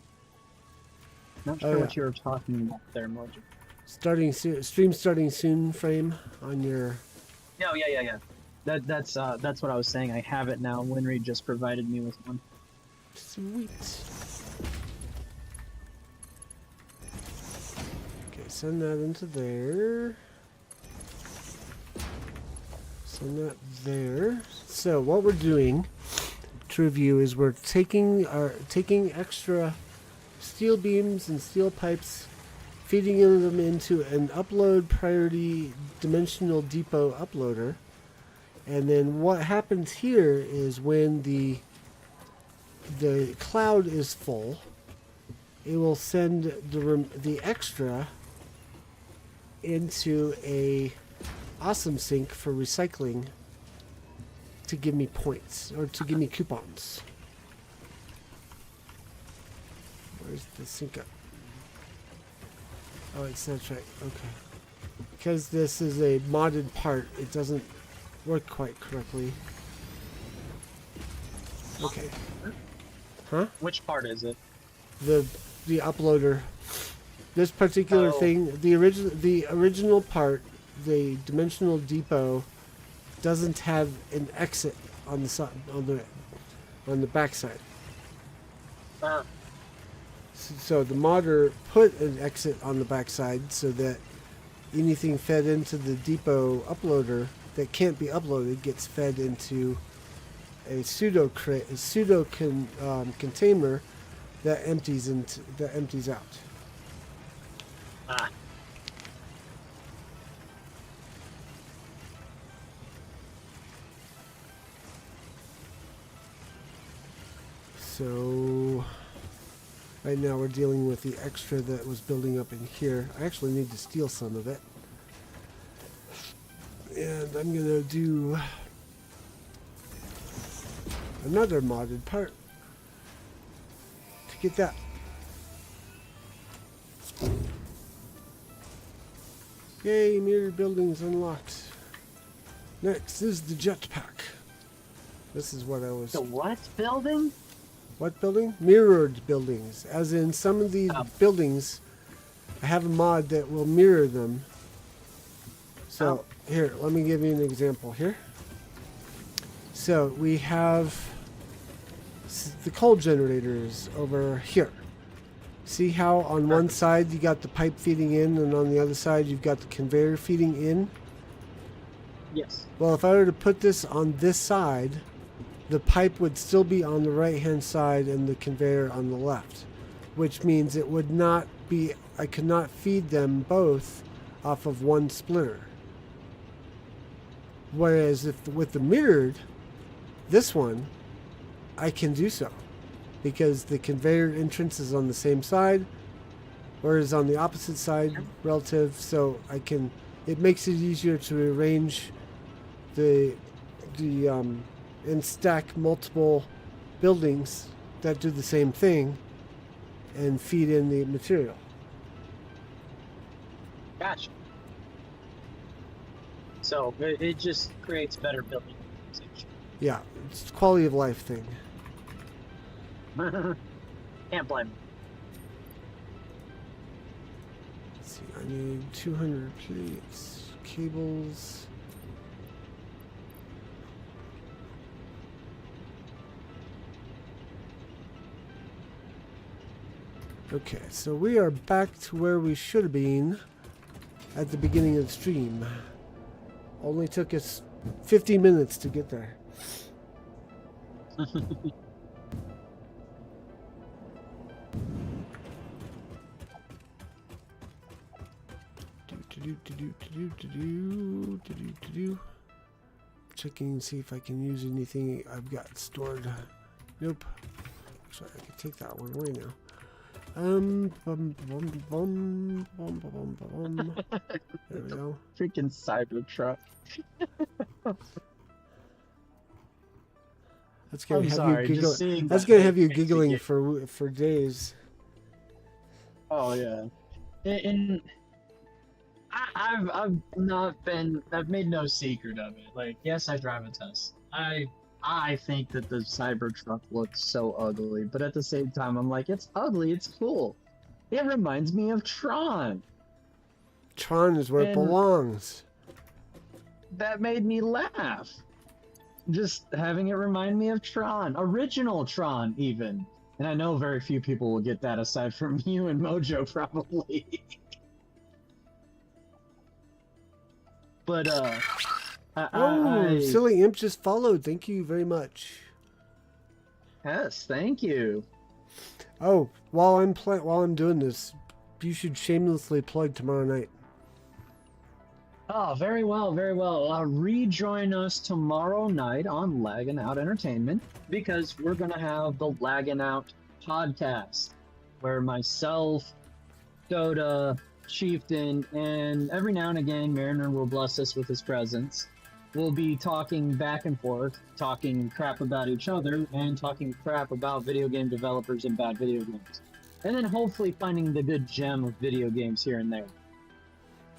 Not sure what you were talking about there, Mojo. Stream starting soon frame on your... No, yeah. That's what I was saying. I have it now. Winry just provided me with one. Sweet. Okay, send that into there. Send that there. So what we're doing to review is we're taking extra steel beams and steel pipes, feeding them into an upload priority dimensional depot uploader. And then what happens here is when the cloud is full, it will send the extra into a awesome sink for recycling to give me points, or to give me coupons. Where's the sink up? Oh, it's not right. Okay. Because this is a modded part, it doesn't work quite correctly. Okay. Huh? Which part is it? The uploader. This particular thing, the original part, the dimensional depot, doesn't have an exit on the side, on the backside. So the modder put an exit on the backside so that anything fed into the depot uploader that can't be uploaded gets fed into a container that empties out. Ah. So right now we're dealing with the extra that was building up in here. I actually need to steal some of it. And I'm gonna do another modded part to get that. Yay, mirror buildings unlocked. Next is the jetpack. This is what I was... The what building? What building? Mirrored buildings. As in some of these buildings, I have a mod that will mirror them. So, here, let me give you an example here. So, we have the coal generators over here. See how on one side you got the pipe feeding in and on the other side you've got the conveyor feeding in? Yes. Well, if I were to put this on this side, the pipe would still be on the right-hand side and the conveyor on the left, which means it would not be, I could not feed them both off of one splitter. Whereas if with the mirrored, this one, I can do so because the conveyor entrance is on the same side, whereas on the opposite side relative, so I can, it makes it easier to arrange and stack multiple buildings that do the same thing and feed in the material. Gotcha. So it just creates better building organization. Yeah, it's a quality of life thing. Can't blame me. Let's see, I need 200 plates, cables. Okay, so we are back to where we should have been at the beginning of the stream. Only took us 50 minutes to get there. Checking and see if I can use anything I've got stored. Nope. Actually, I can take that one away now. There we go. Freaking Cybertruck. That's gonna I'm have sorry, you just giggling. seeing That's that gonna have you makes me giggling giggle. for days. Oh yeah. And I've not been, I've made no secret of it. Like, yes, I drive a Tesla. I think that the Cybertruck looks so ugly, but at the same time, I'm like, it's ugly, it's cool. It reminds me of Tron. Tron is where it And- belongs. That made me laugh. Just having it remind me of Tron. Original Tron, even. And I know very few people will get that aside from you and Mojo, probably. But, Silly Imp just followed. Thank you very much. Yes, thank you. Oh, while I'm doing this, you should shamelessly plug tomorrow night. Oh, very well, very well. Rejoin us tomorrow night on Laggin Out Entertainment because we're going to have the Laggin Out podcast where myself, Dota, Chieftain, and every now and again Mariner will bless us with his presence. We'll be talking back and forth, talking crap about each other, and talking crap about video game developers and bad video games. And then hopefully finding the good gem of video games here and there.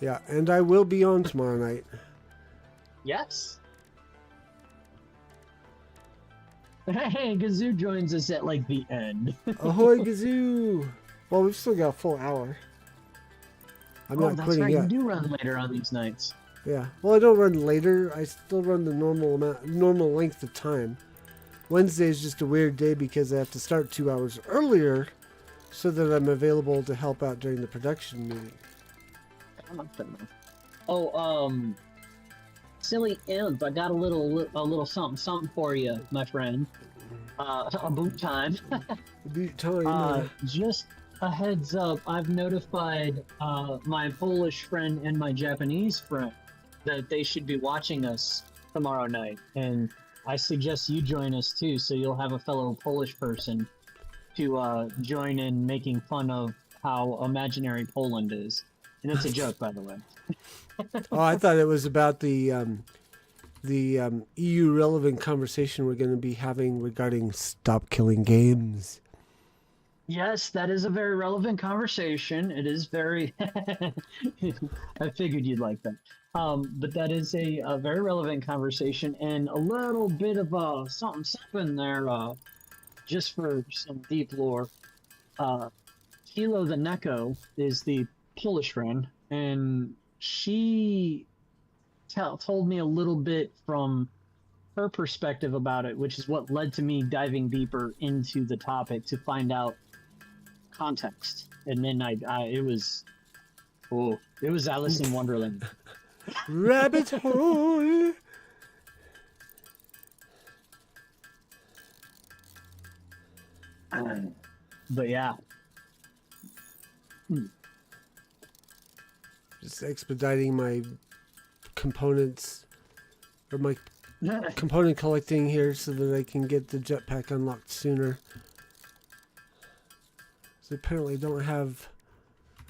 Yeah, and I will be on tomorrow night. Yes. Hey, Gazoo joins us at like the end. Ahoy, Gazoo! Well, we've still got a full hour. I'm not that's quitting right. yet. You do run later on these nights. Yeah. Well, I don't run later. I still run the normal length of time. Wednesday is just a weird day because I have to start 2 hours earlier so that I'm available to help out during the production meeting. Oh, Silly Imp, I got a little something for you, my friend. a boot time. Beat time. Just a heads up, I've notified my Polish friend and my Japanese friend that they should be watching us tomorrow night, and I suggest you join us too, so you'll have a fellow Polish person to join in making fun of how imaginary Poland is. And it's a joke, by the way. Oh, I thought it was about the EU relevant conversation we're going to be having regarding stop killing games. Yes, that is a very relevant conversation. It is very. I figured you'd like that. But that is a very relevant conversation and a little bit of something there, just for some deep lore. Kilo the Neko is the Polish friend, and she told me a little bit from her perspective about it, which is what led to me diving deeper into the topic to find out context. And then it was Alice in Wonderland. Rabbit hole. But yeah. Just expediting my components or my component collecting here so that I can get the jetpack unlocked sooner. So apparently don't have,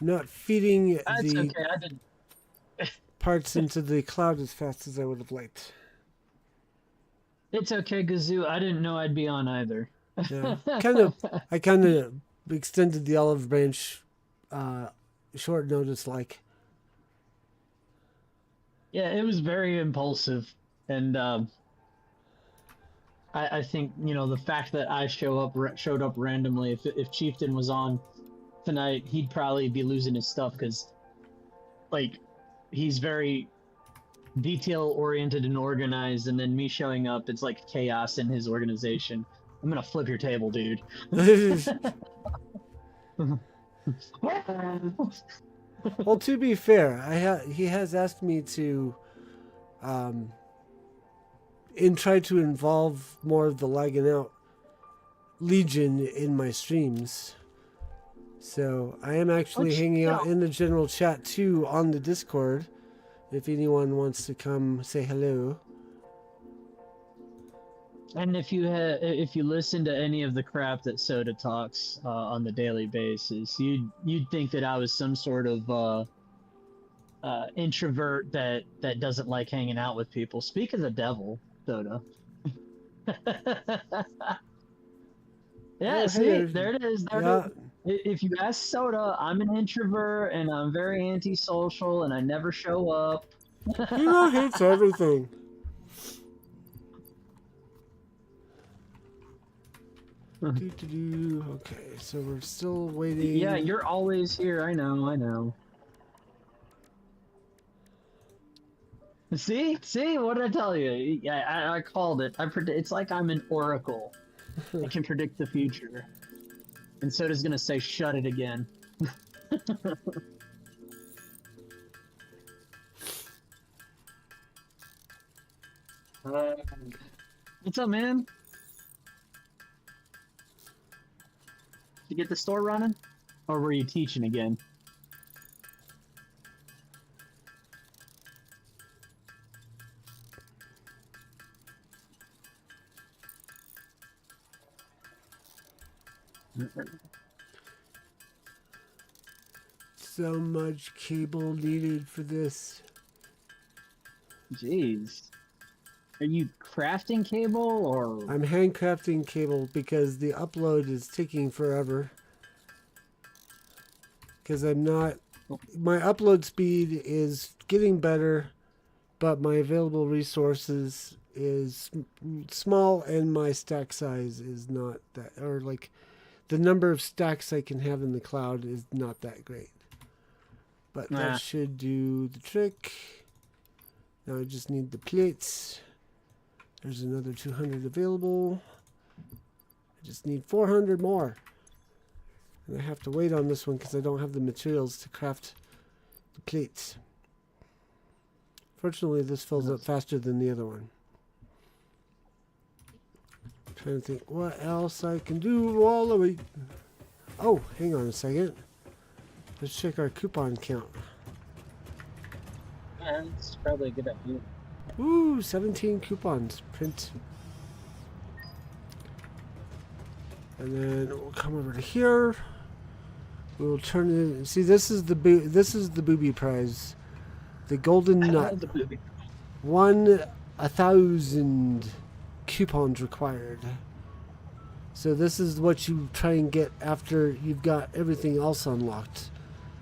not feeding That's the okay. I did. parts into the cloud as fast as I would have liked. It's okay, Gazoo. I didn't know I'd be on either. Yeah, I kind of extended the olive branch, short notice like. Yeah, it was very impulsive, and I think the fact that I showed up randomly. If Chieftain was on tonight, he'd probably be losing his stuff because, like, he's very detail oriented and organized, and then me showing up, it's like chaos in his organization. I'm gonna flip your table, dude. Well, to be fair, he has asked me to, try to involve more of the Laggin Out Legion in my streams. So I am actually hanging out in the general chat too on the Discord. If anyone wants to come say hello. And if you listen to any of the crap that Soda talks on the daily basis, you'd think that I was some sort of introvert that doesn't like hanging out with people. Speak of the devil, Soda. Yeah, see, there it is. If you ask Soda, I'm an introvert and I'm very antisocial and I never show up. He hates everything. Okay, so we're still waiting. Yeah, you're always here. I know. See, what did I tell you? Yeah, I called it. It's like I'm an oracle. I can predict the future. And Soda's gonna say, "Shut it again." What's up, man? Did you get the store running? Or were you teaching again? So much cable needed for this. Jeez. Are you crafting cable or? I'm handcrafting cable because the upload is taking forever. Because my upload speed is getting better, but my available resources is small and my stack size is not that, or like the number of stacks I can have in the cloud is not that great. But that should do the trick. Now I just need the plates. There's another 200 available. I just need 400 more. And I have to wait on this one because I don't have the materials to craft the plates. Fortunately, this fills up faster than the other one. Trying to think what else I can do while I wait. Oh, hang on a second. Let's check our coupon count. That's probably a good idea. Ooh, 17 coupons. Print. And then we'll come over to here. We'll turn it. See, this is the booby prize. The golden nut. The booby. 1,000 coupons required. So this is what you try and get after you've got everything else unlocked.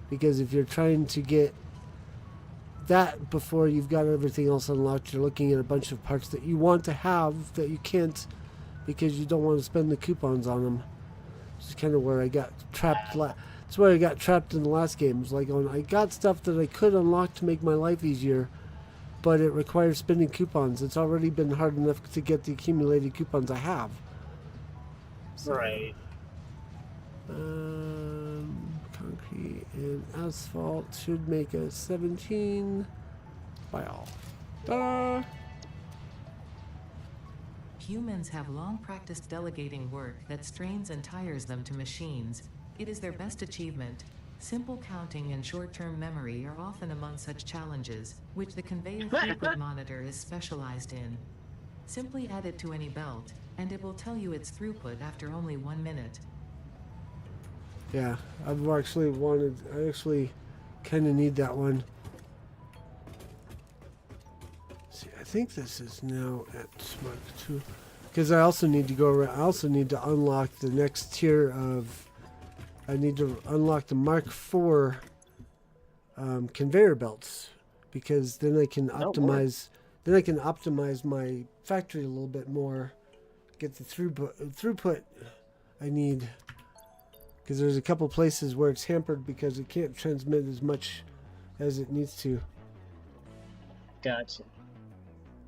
Because if you're trying to get that before you've got everything else unlocked, you're looking at a bunch of parts that you want to have that you can't because you don't want to spend the coupons on them. It's kind of where I got trapped. That's where I got trapped in the last game. It's like I got stuff that I could unlock to make my life easier, but it requires spending coupons. It's already been hard enough to get the accumulated coupons I have. So, Right. Concrete and asphalt should make a 17 by all. Ta-da! Humans have long practiced delegating work that strains and tires them to machines. It is their best achievement. Simple counting and short-term memory are often among such challenges, which the conveyor throughput monitor is specialized in. Simply add it to any belt, and it will tell you its throughput after only 1 minute. Yeah, I actually kind of need that one. See, I think this is now at Mark 2. Because I also need to go around, I also need to unlock the next tier of, I need to unlock the Mark 4 conveyor belts. Because then I can optimize, my factory a little bit more. Get the throughput I need. Because there's a couple places where it's hampered because it can't transmit as much as it needs to. Gotcha.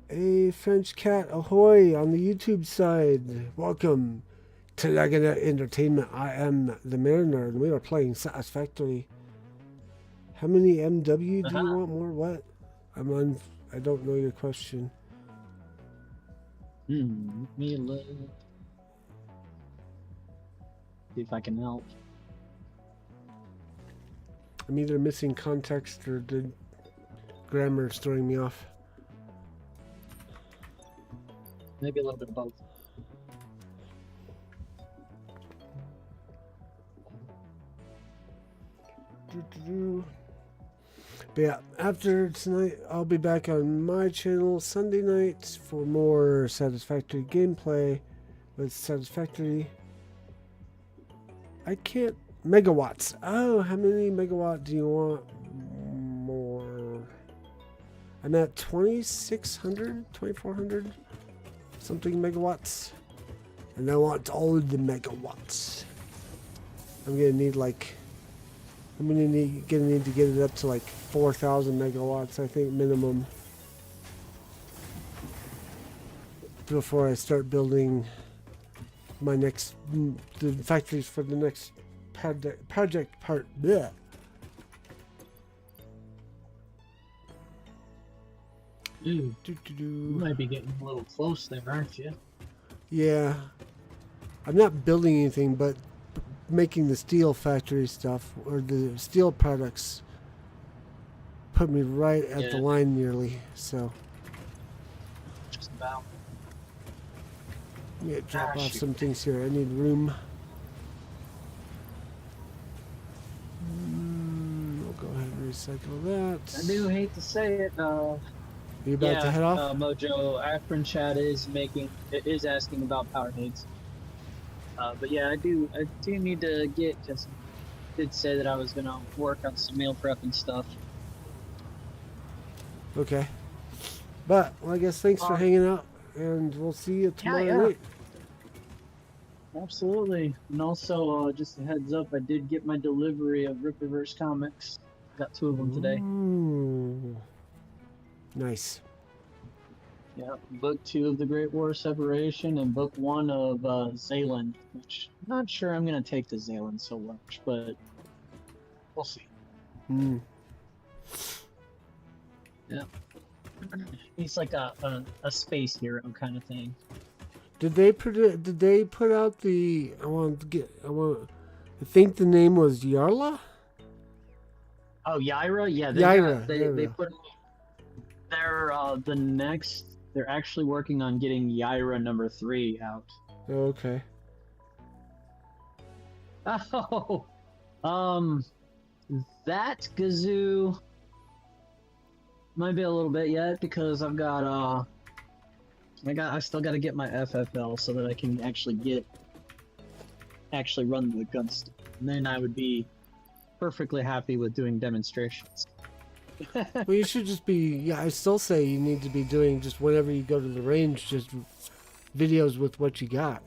Hey, French Cat, ahoy on the YouTube side. Welcome to Laggin Out Entertainment. I am the Mariner, and we are playing Satisfactory. How many MW do you want more? What? I don't know your question. Me look. See if I can help. I'm either missing context or the grammar is throwing me off. Maybe a little bit of both. But yeah, after tonight, I'll be back on my channel Sunday night for more Satisfactory gameplay with Satisfactory. I can't... Megawatts. Oh, how many megawatt do you want more? I'm at 2,600, 2,400 something megawatts. And I want all of the megawatts. I'm gonna need like... I'm gonna need to get it up to like 4,000 megawatts, I think, minimum. Before I start building my next, the factories for the next project part. Bleh. You might be getting a little close there, aren't you? Yeah. I'm not building anything, but making the steel factory stuff, or the steel products, put me right at the line nearly, so. Just about. Let me drop off some things here. I need room. I'll go ahead and recycle that. I do hate to say it. Are you about to head off? Mojo Akron chat is asking about power needs. But yeah, I do need to get, because I did say that I was gonna work on some meal prep and stuff. Okay. But well, I guess thanks for hanging out, and we'll see you tomorrow night. Absolutely. And also, just a heads up, I did get my delivery of Rippaverse comics. Got 2 of them today. Ooh. Nice. Yeah, book 2 of the Great War Separation and book 1 of Zaylan, which I'm not sure I'm gonna take to Zaylan so much, but we'll see. Yeah. He's like a space hero kind of thing. Did they put out the? I think the name was Yarla. Oh, Yaira? Yeah, Yaira. There we they go. put they're the next they're actually working on getting Yaira number 3 out. Okay. Oh, um, that Gazoo might be a little bit yet because I still got to get my FFL so that I can actually run the guns, and then I would be perfectly happy with doing demonstrations. Well, you should just be. Yeah, I still say you need to be doing just whenever you go to the range, just videos with what you got.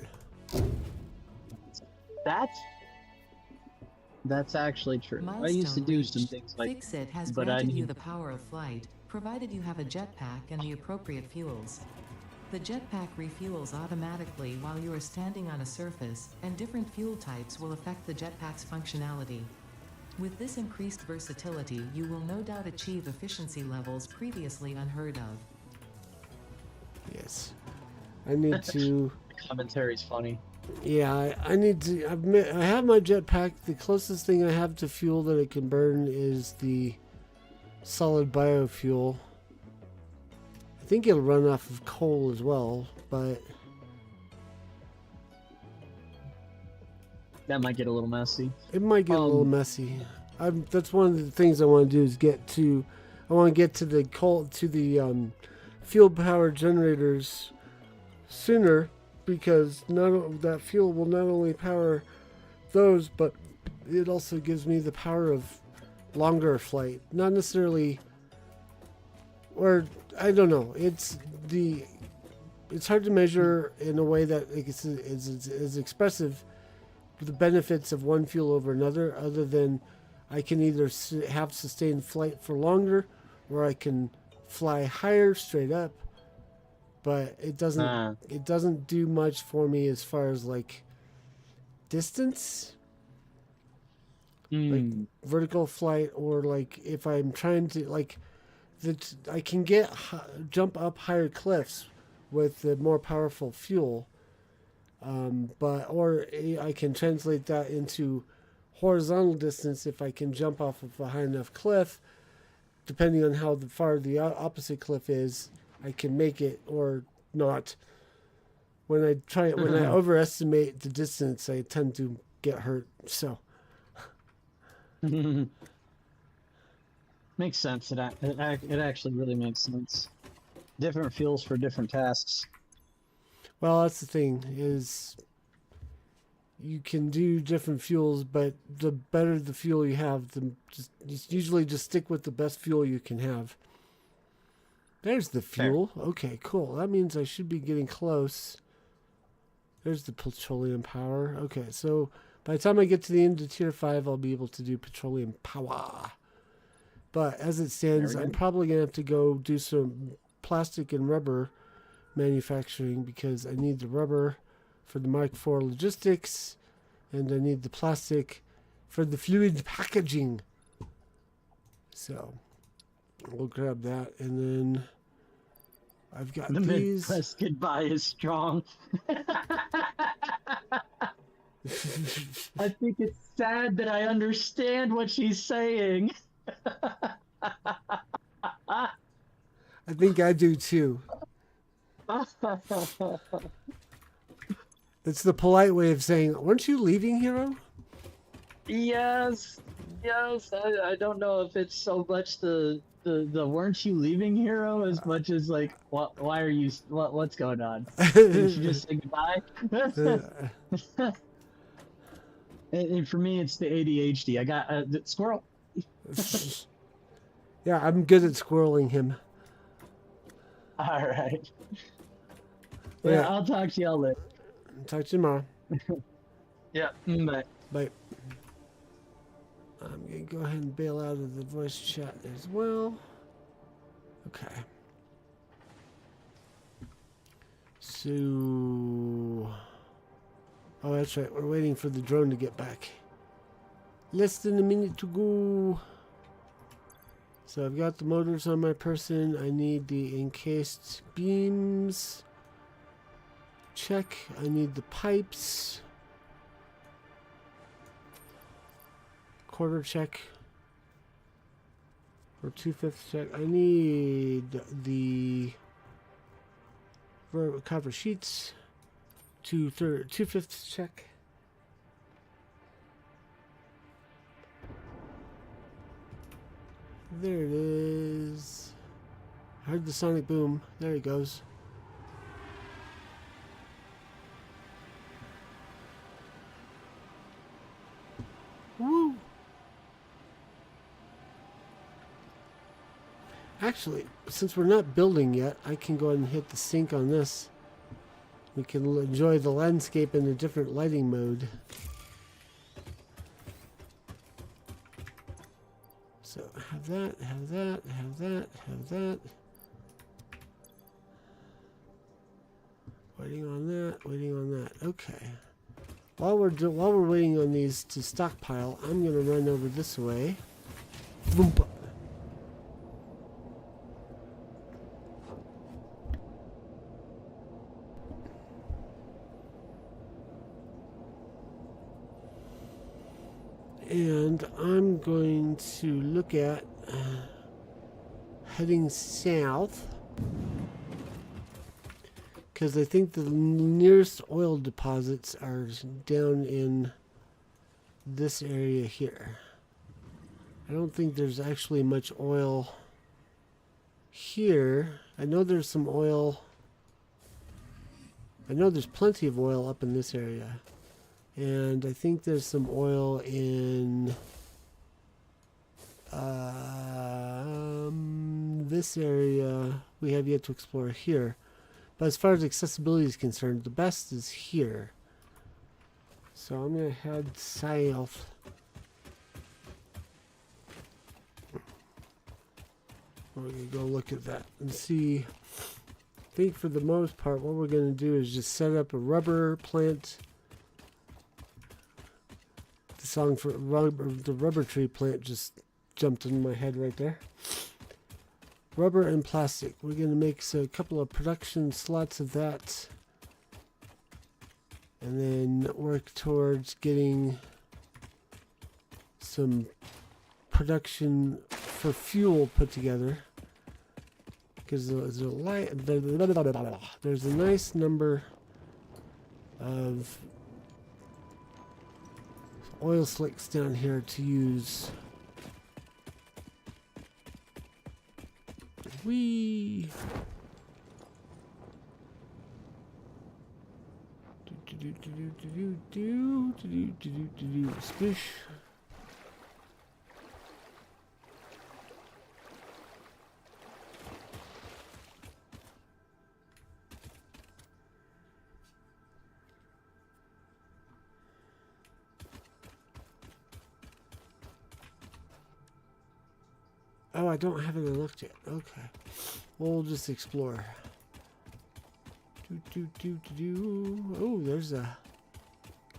That's actually true. I used to Milestone do some reached. things like, Fixit has but I granted you need the power of flight, provided you have a jetpack and the appropriate fuels. The jetpack refuels automatically while you are standing on a surface, and different fuel types will affect the jetpack's functionality. With this increased versatility, you will no doubt achieve efficiency levels previously unheard of. Yes. I need to. commentary's funny. Yeah, I need to. I have my jetpack. The closest thing I have to fuel that it can burn is the solid biofuel. I think it'll run off of coal as well, but That might get a little messy. it might get a little messy. That's one of the things I want to do is get to. I want to get to the fuel powered generators sooner, because that fuel will not only power those, but it also gives me the power of longer flight. Not necessarily, or I don't know. It's hard to measure in a way that is expressive the benefits of one fuel over another, other than I can either have sustained flight for longer, or I can fly higher straight up. But it doesn't do much for me as far as like distance, like vertical flight, or like if I'm trying to like that I can jump up higher cliffs with the more powerful fuel, or I can translate that into horizontal distance if I can jump off of a high enough cliff. Depending on how far the opposite cliff is, I can make it or not. When I overestimate the distance, I tend to get hurt. So Makes sense. It actually really makes sense. Different fuels for different tasks. well, that's the thing is you can do different fuels, but the better the fuel you have, usually just stick with the best fuel you can have. There's the fuel. Fair. Okay, cool. That means I should be getting close. There's the petroleum power. Okay, so by the time I get to the end of tier 5, I'll be able to do petroleum power. But as it stands, I'm probably going to have to go do some plastic and rubber manufacturing, because I need the rubber for the Mark IV logistics, and I need the plastic for the fluid packaging. So we'll grab that, and then I've got the these. The Midwest goodbye is strong. I think it's sad that I understand what she's saying. I think I do too. It's the polite way of saying, "Weren't you leaving, hero?" Yes. I don't know if it's so much the "weren't you leaving" hero as much as like why are you what's going on? Did you just say goodbye? And for me, it's the ADHD. I got the squirrel. Yeah, I'm good at squirreling him. All right. Yeah, I'll talk to y'all later. Talk to you tomorrow. Yeah. Bye. Bye. I'm going to go ahead and bail out of the voice chat as well. Okay. So... Oh, that's right. We're waiting for the drone to get back. Less than a minute to go. So I've got the motors on my person. I need the encased beams. check. I need the pipes. Quarter check. Or 2/5 check. I need the copper sheets. 2/5 check. There it is. I heard the sonic boom. There he goes. Woo! Actually, since we're not building yet, I can go ahead and hit the sync on this. We can enjoy the landscape in a different lighting mode. So have that, have that, have that, have that. Waiting on that, waiting on that. Okay. While we're waiting on these to stockpile, I'm gonna run over this way. Boom. And I'm going to look at heading south, because I think the nearest oil deposits are down in this area here. I don't think there's actually much oil here. I know there's some oil. I know there's plenty of oil up in this area. And I think there's some oil in this area we have yet to explore here. But as far as accessibility is concerned, the best is here. So I'm going to head south. We're going to go look at that and see. I think for the most part what we're going to do is just set up a rubber plant. The song for the rubber tree plant just jumped in my head right there. Rubber and plastic. We're going to make a couple of production slots of that. And then work towards getting some production for fuel put together. Because there's a nice number of oil slicks down here to use. Whee! Squish. Oh, I don't have it unlocked yet. Okay. We'll just explore. Oh, there's a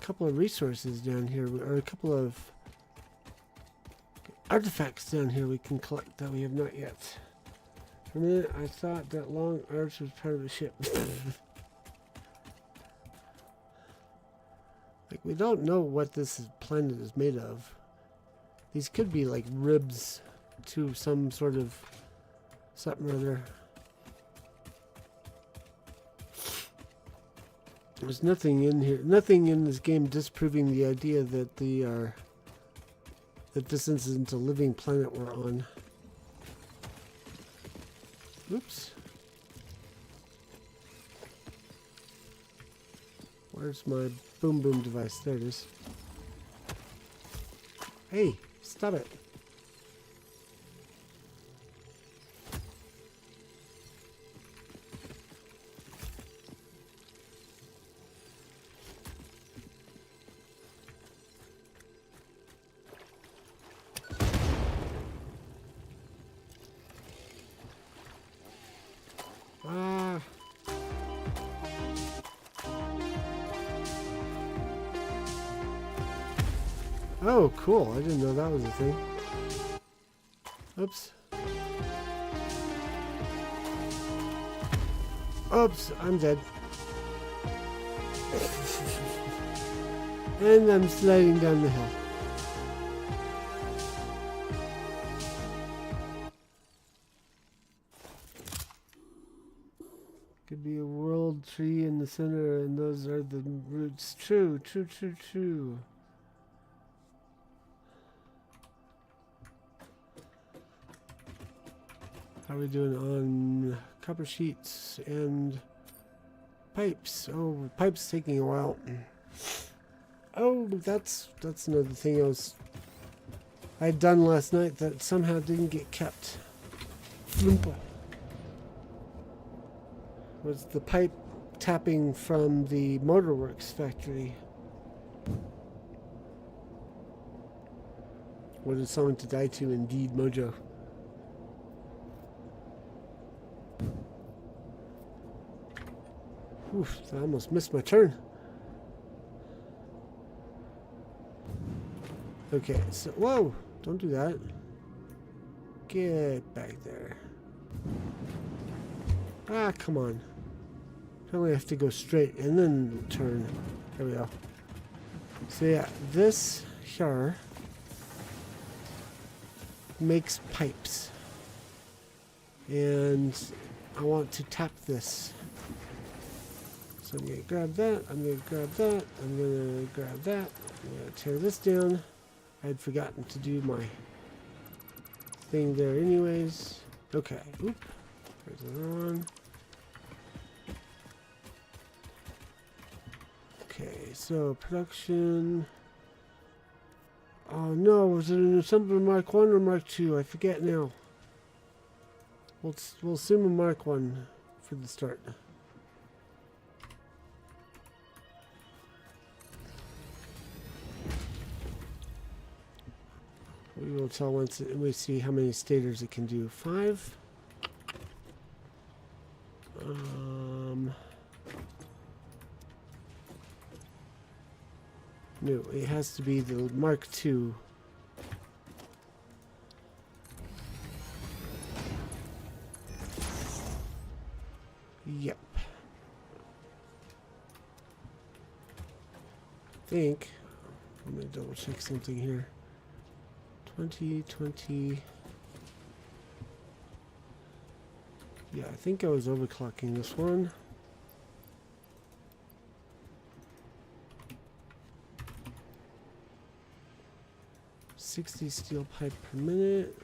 couple of resources down here, or a couple of artifacts down here we can collect that we have not yet. For a minute, I thought that long arch was part of the ship. Like, we don't know what this planet is made of. These could be like ribs to some sort of something or other. There's nothing in here, nothing in this game disproving the idea that that this isn't a living planet we're on. Oops. Where's my boom boom device? There it is. Hey, stop it. Oh, cool. I didn't know that was a thing. Oops. Oops, I'm dead. And I'm sliding down the hill. Could be a world tree in the center, and those are the roots. True, true, true, true. How are we doing on copper sheets and pipes? Oh, pipes taking a while. Oh, that's another thing I had done last night that somehow didn't get kept. Floompa. Was the pipe tapping from the Motorworks factory. What is someone to die to? Indeed, Mojo. Oof, I almost missed my turn. Okay, so, whoa, don't do that. Get back there. Ah, come on. Apparently I have to go straight and then turn. There we go. So yeah, this here makes pipes. And I want to tap this. So I'm going to grab that, I'm going to grab that, I'm going to grab that. I'm going to tear this down. I had forgotten to do my thing there anyways. Okay, oop. There's another one. Okay, so production. Oh no, was it an assembler Mark 1 or Mark 2? I forget now. We'll assume a Mark 1 for the start. We will tell once we see how many stators it can do. 5. No, it has to be the Mark II. Yep. I think. Let me double check something here. 2020. Yeah, I think I was overclocking this one. $60 steel pipe per minute.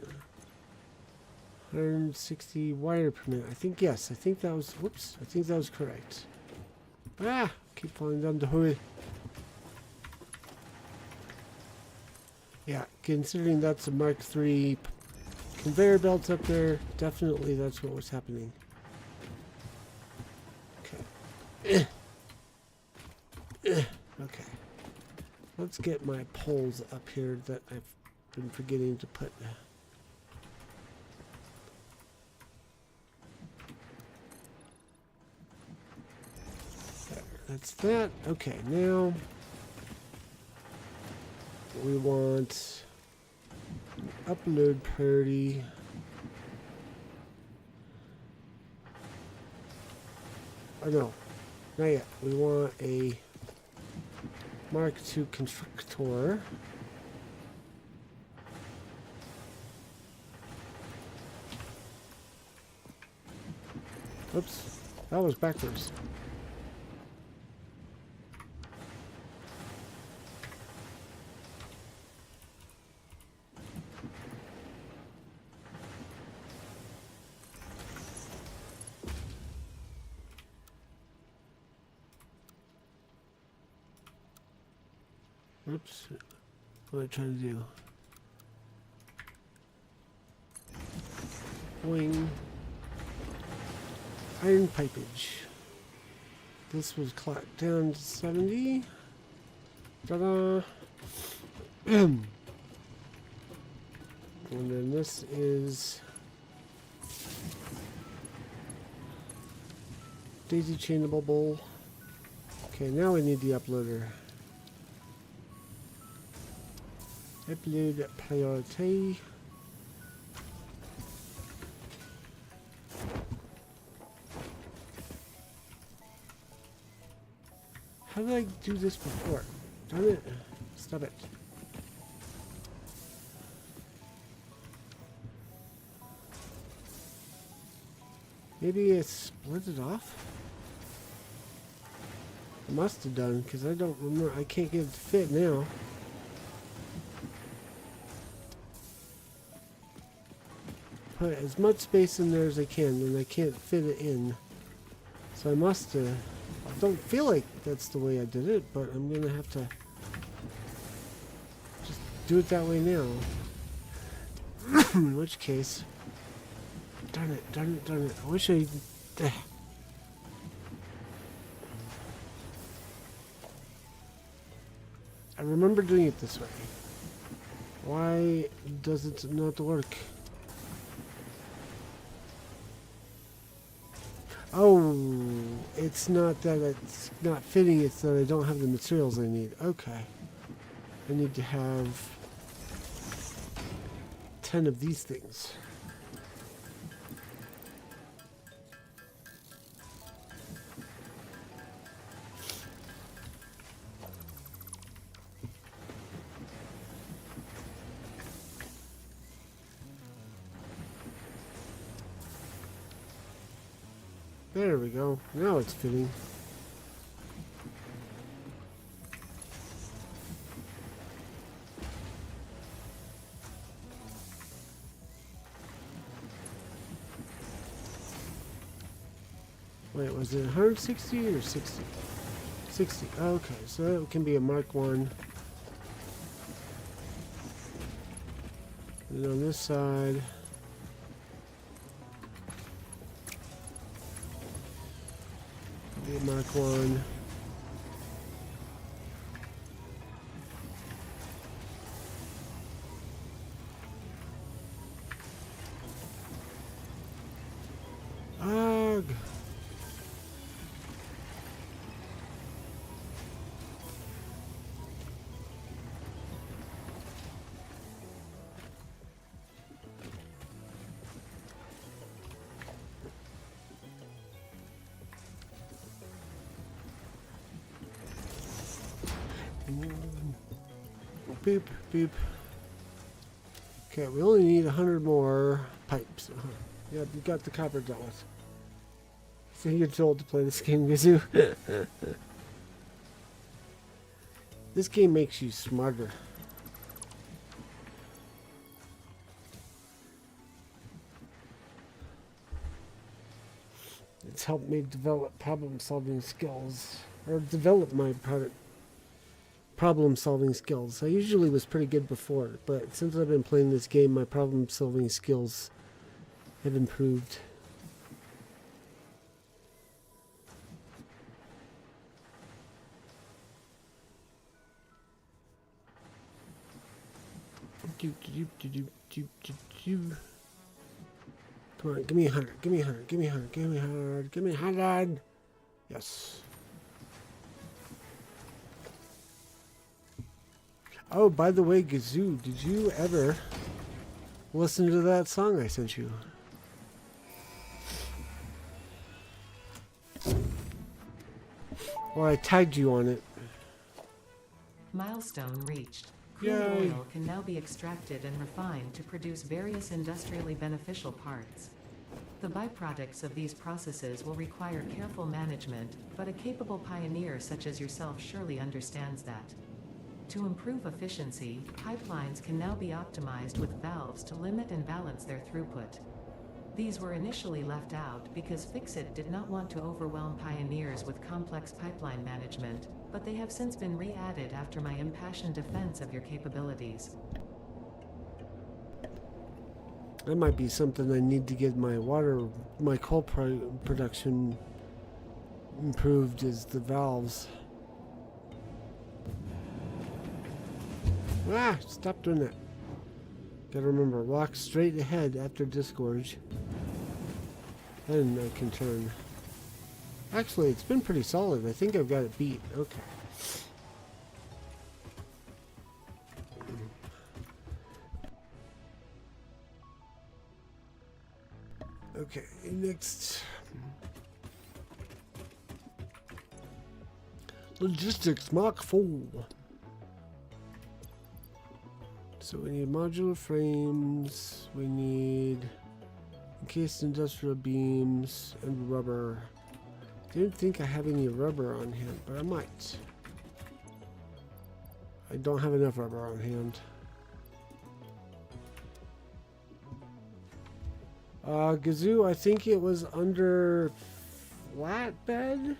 160 wire per minute. I think, yes, I think that was, whoops, I think that was correct. Ah, keep falling down the hole. Yeah, considering that's a Mark III conveyor belt up there, definitely that's what was happening. Okay. Okay. Let's get my poles up here that I've been forgetting to put. There, that's that. Okay, now we want upload priority. Oh no, not yet. We want a Mark II constructor. Oops, that was backwards. Oops, what am I trying to do? Boing. Iron pipage. This was clocked down to 70. Ta-da! And then this is daisy chainable bowl. Okay, now we need the uploader. Upload priority. How I do this before? Darn it. Stop it. Maybe it split it off? I must have done, because I don't remember. I can't get it to fit now. Put as much space in there as I can, and I can't fit it in. So I must have... I don't feel like that's the way I did it, but I'm going to have to just do it that way now. In which case... Darn it, darn it, darn it. I wish I... I remember doing it this way. Why does it not work? Oh, it's not that it's not fitting, it's that I don't have the materials I need. Okay. I need to have 10 of these things. There we go. Now it's fitting. Wait, was it 160 or 60? 60. Okay, so that can be a Mark 1. And on this side... Mark 1. Ugh. Beep, beep. Okay, we only need 100 more pipes. Yeah, we got the copper dealt with. So you're told to play this game, Gazoo. This game makes you smarter. It's helped me develop problem-solving skills, or develop my problem-solving skills. I usually was pretty good before, but since I've been playing this game, my problem-solving skills have improved. Come on, give me 100, give me 100, give me 100, give me 100, give me 100. Yes. Oh, by the way, Gazoo, did you ever listen to that song I sent you? Or I tagged you on it. Milestone reached. Crude Yay. oil can now be extracted and refined to produce various industrially beneficial parts. The byproducts of these processes will require careful management, but a capable pioneer such as yourself surely understands that. To improve efficiency, pipelines can now be optimized with valves to limit and balance their throughput. These were initially left out because Fixit did not want to overwhelm pioneers with complex pipeline management, but they have since been re-added after my impassioned defense of your capabilities. That might be something I need to get my coal production improved, is the valves. Ah, stop doing that. Gotta remember, walk straight ahead after disgorge. Then I can turn. Actually, it's been pretty solid. I think I've got it beat. Okay. Okay, next. Logistics Mark 4. So we need modular frames, we need encased industrial beams, and rubber. Didn't think I have any rubber on hand, but I might. I don't have enough rubber on hand. Gazoo, I think it was under flatbed.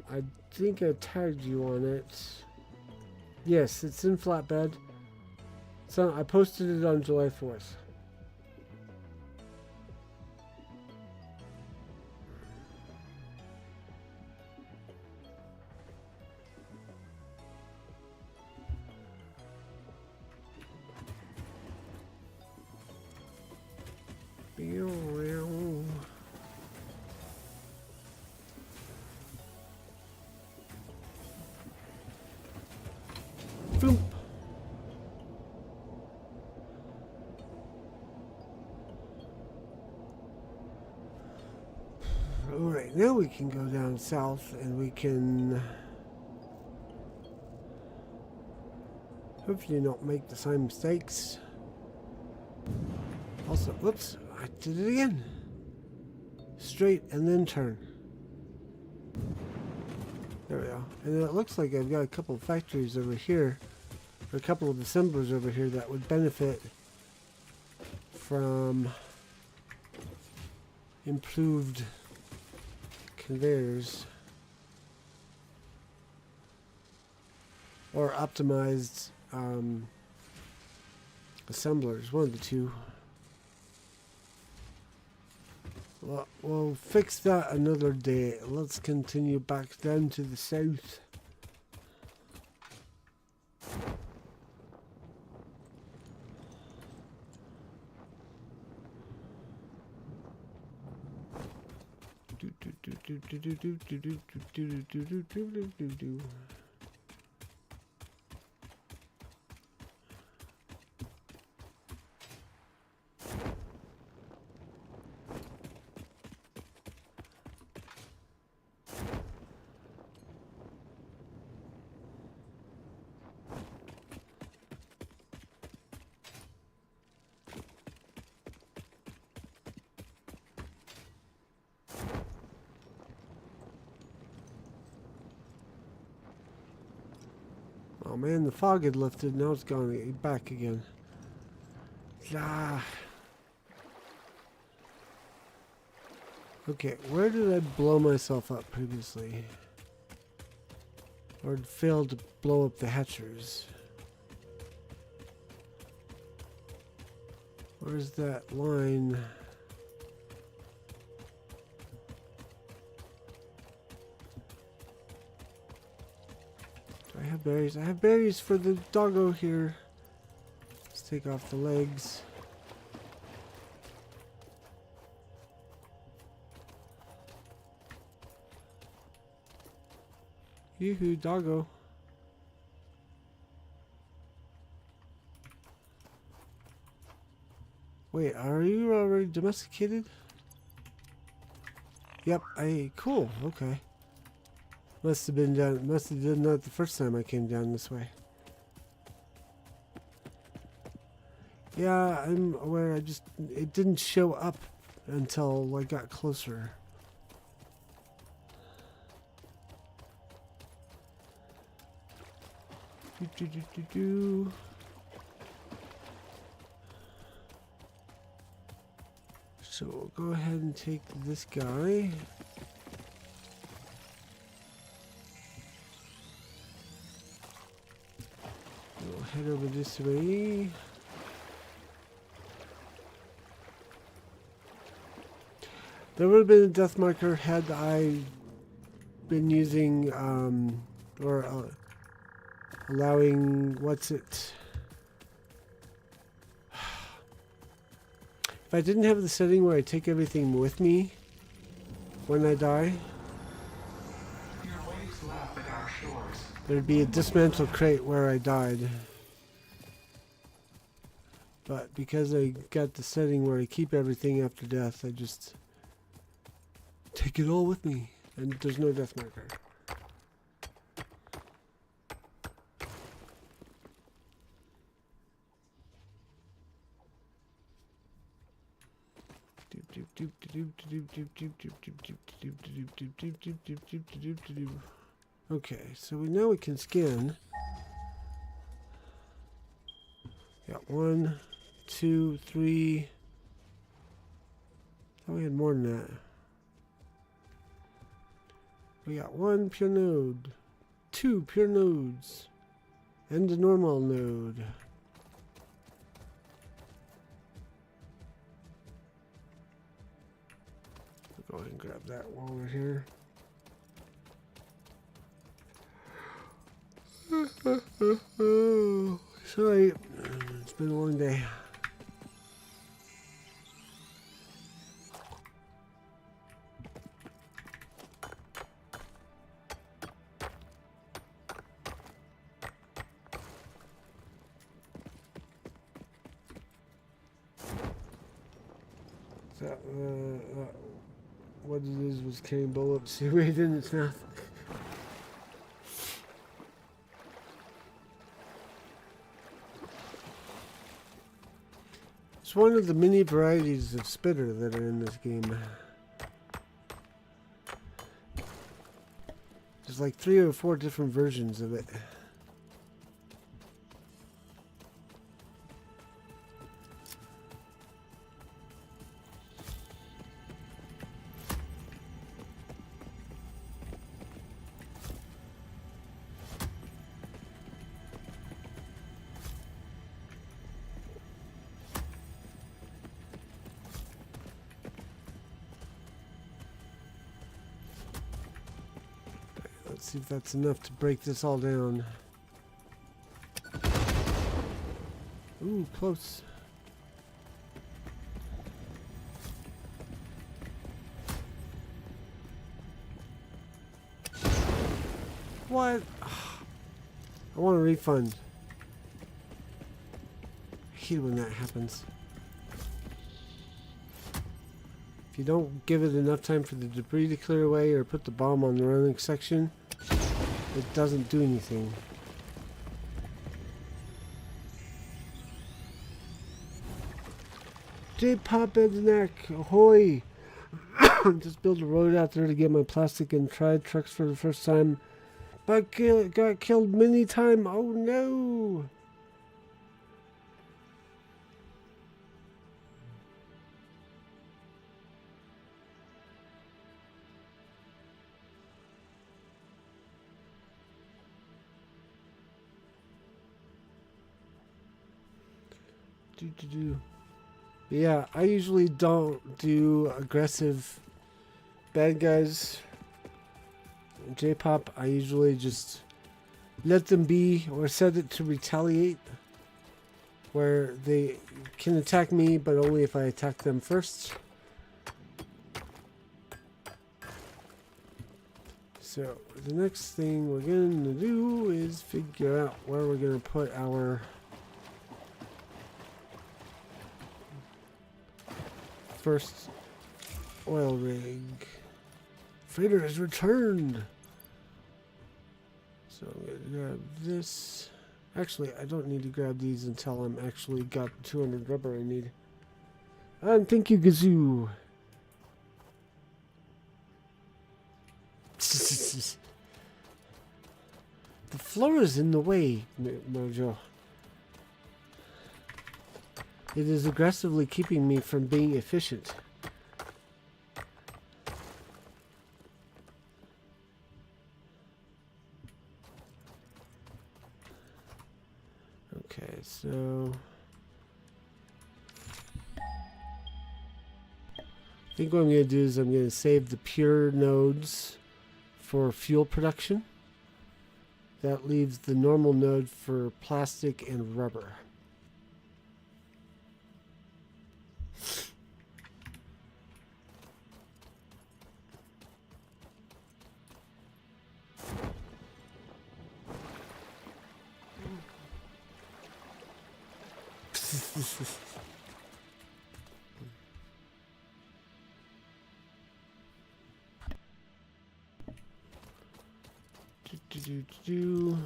I think I tagged you on it. Yes, it's in flatbed. So I posted it on July 4th. Boom. Alright, now we can go down south and we can hopefully not make the same mistakes. Also, whoops, I did it again. Straight and then turn. There we go. And it looks like I've got a couple of factories over here, or a couple of assemblers over here that would benefit from improved conveyors or optimized assemblers, one of the two. Well, we'll fix that another day. Let's continue back down to the south. Oh man, the fog had lifted, now it's gone back again. Ah. Okay, where did I blow myself up previously? Or failed to blow up the hatchers? Where's that line? I have berries. I have berries for the doggo here. Let's take off the legs. Yoo-hoo, doggo. Wait, are you already domesticated? Yep, cool, okay. Must have done that the first time I came down this way. Yeah, I'm aware, it didn't show up until I got closer. So we'll go ahead and take this guy. We'll head over this way. There would have been a death marker had I been using allowing if I didn't have the setting where I take everything with me when I die, there'd be a dismantled crate where I died. But because I got the setting where I keep everything after death, Take it all with me. And there's no death marker. Okay, so now we can scan. Got 1, 2, 3. Thought we had more than that. We got 1 pure node, 2 pure nodes, and a normal node. Go ahead and grab that while we're here. Sorry, it's been a long day. So, what it is was carrying bullets right in its mouth. It's one of the many varieties of spitter that are in this game. There's like 3 or 4 different versions of it. Let's see if that's enough to break this all down. Ooh, close. What? I want a refund. I hate when that happens. If you don't give it enough time for the debris to clear away or put the bomb on the running section, it doesn't do anything. J-Pop Ednack, ahoy! Just built a road out there to get my plastic and tried trucks for the first time, but got killed many times. Oh no! Yeah, I usually don't do aggressive bad guys. J-Pop, I usually just let them be or set it to retaliate, where they can attack me, but only if I attack them first. So the next thing we're going to do is figure out where we're going to put our first oil rig. Freighter has returned. So I'm going to grab this. Actually, I don't need to grab these until I'm actually got 200 rubber I need. And thank you, Gazoo. The floor is in the way, Mojo. It is aggressively keeping me from being efficient. Okay, so I think what I'm going to do is I'm going to save the pure nodes for fuel production. That leaves the normal node for plastic and rubber. do.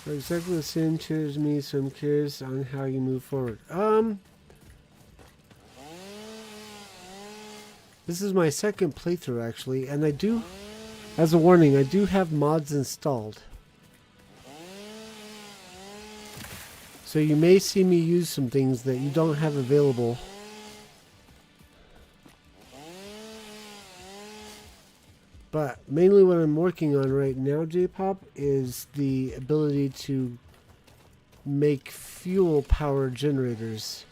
Exactly the same cheers me, so I'm curious on how you move forward. This is my second playthrough actually, and I do, as a warning, I do have mods installed. So you may see me use some things that you don't have available. But mainly what I'm working on right now, J-Pop, is the ability to make fuel power generators.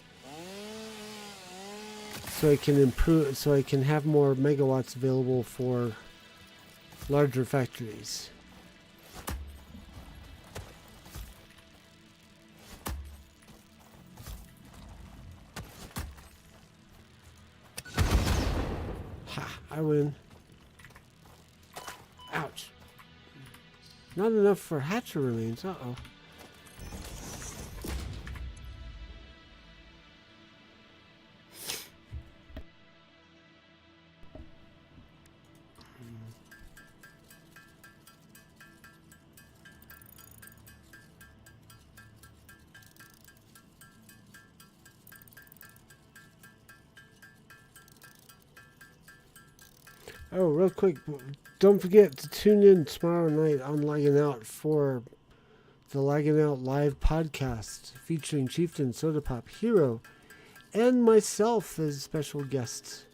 So I can improve, so I can have more megawatts available for larger factories. Ha, I win. Ouch. Not enough for hatcher remains. Uh-oh. Oh, real quick, don't forget to tune in tomorrow night on Laggin Out for the Laggin Out live podcast featuring Chieftain, Soda Pop, Hero, and myself as special guests.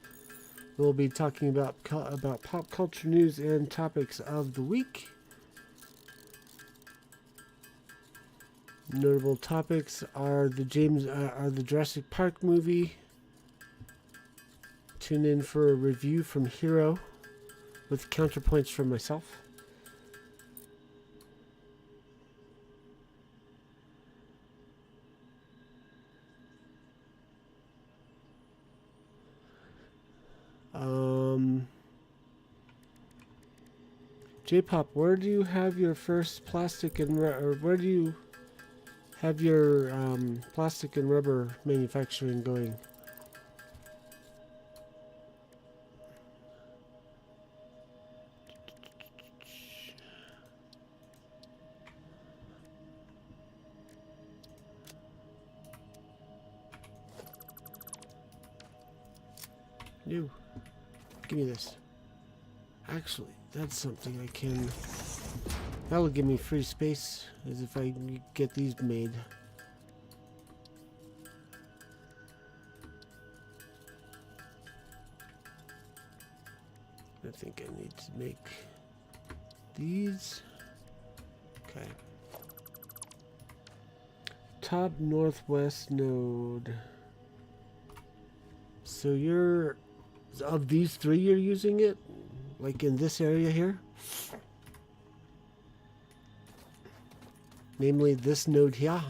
We'll be talking about pop culture news and topics of the week. Notable topics are the Jurassic Park movie. Tune in for a review from Hero with counterpoints from myself. J-Pop, where do you have your first plastic and or where do you have your plastic and rubber manufacturing going? New. Give me this. Actually, that's something I can... That'll give me free space, as if I get these made. I think I need to make these. Okay. Top northwest node. So you're... Of these three, you're using it? Like in this area here? Namely this node here.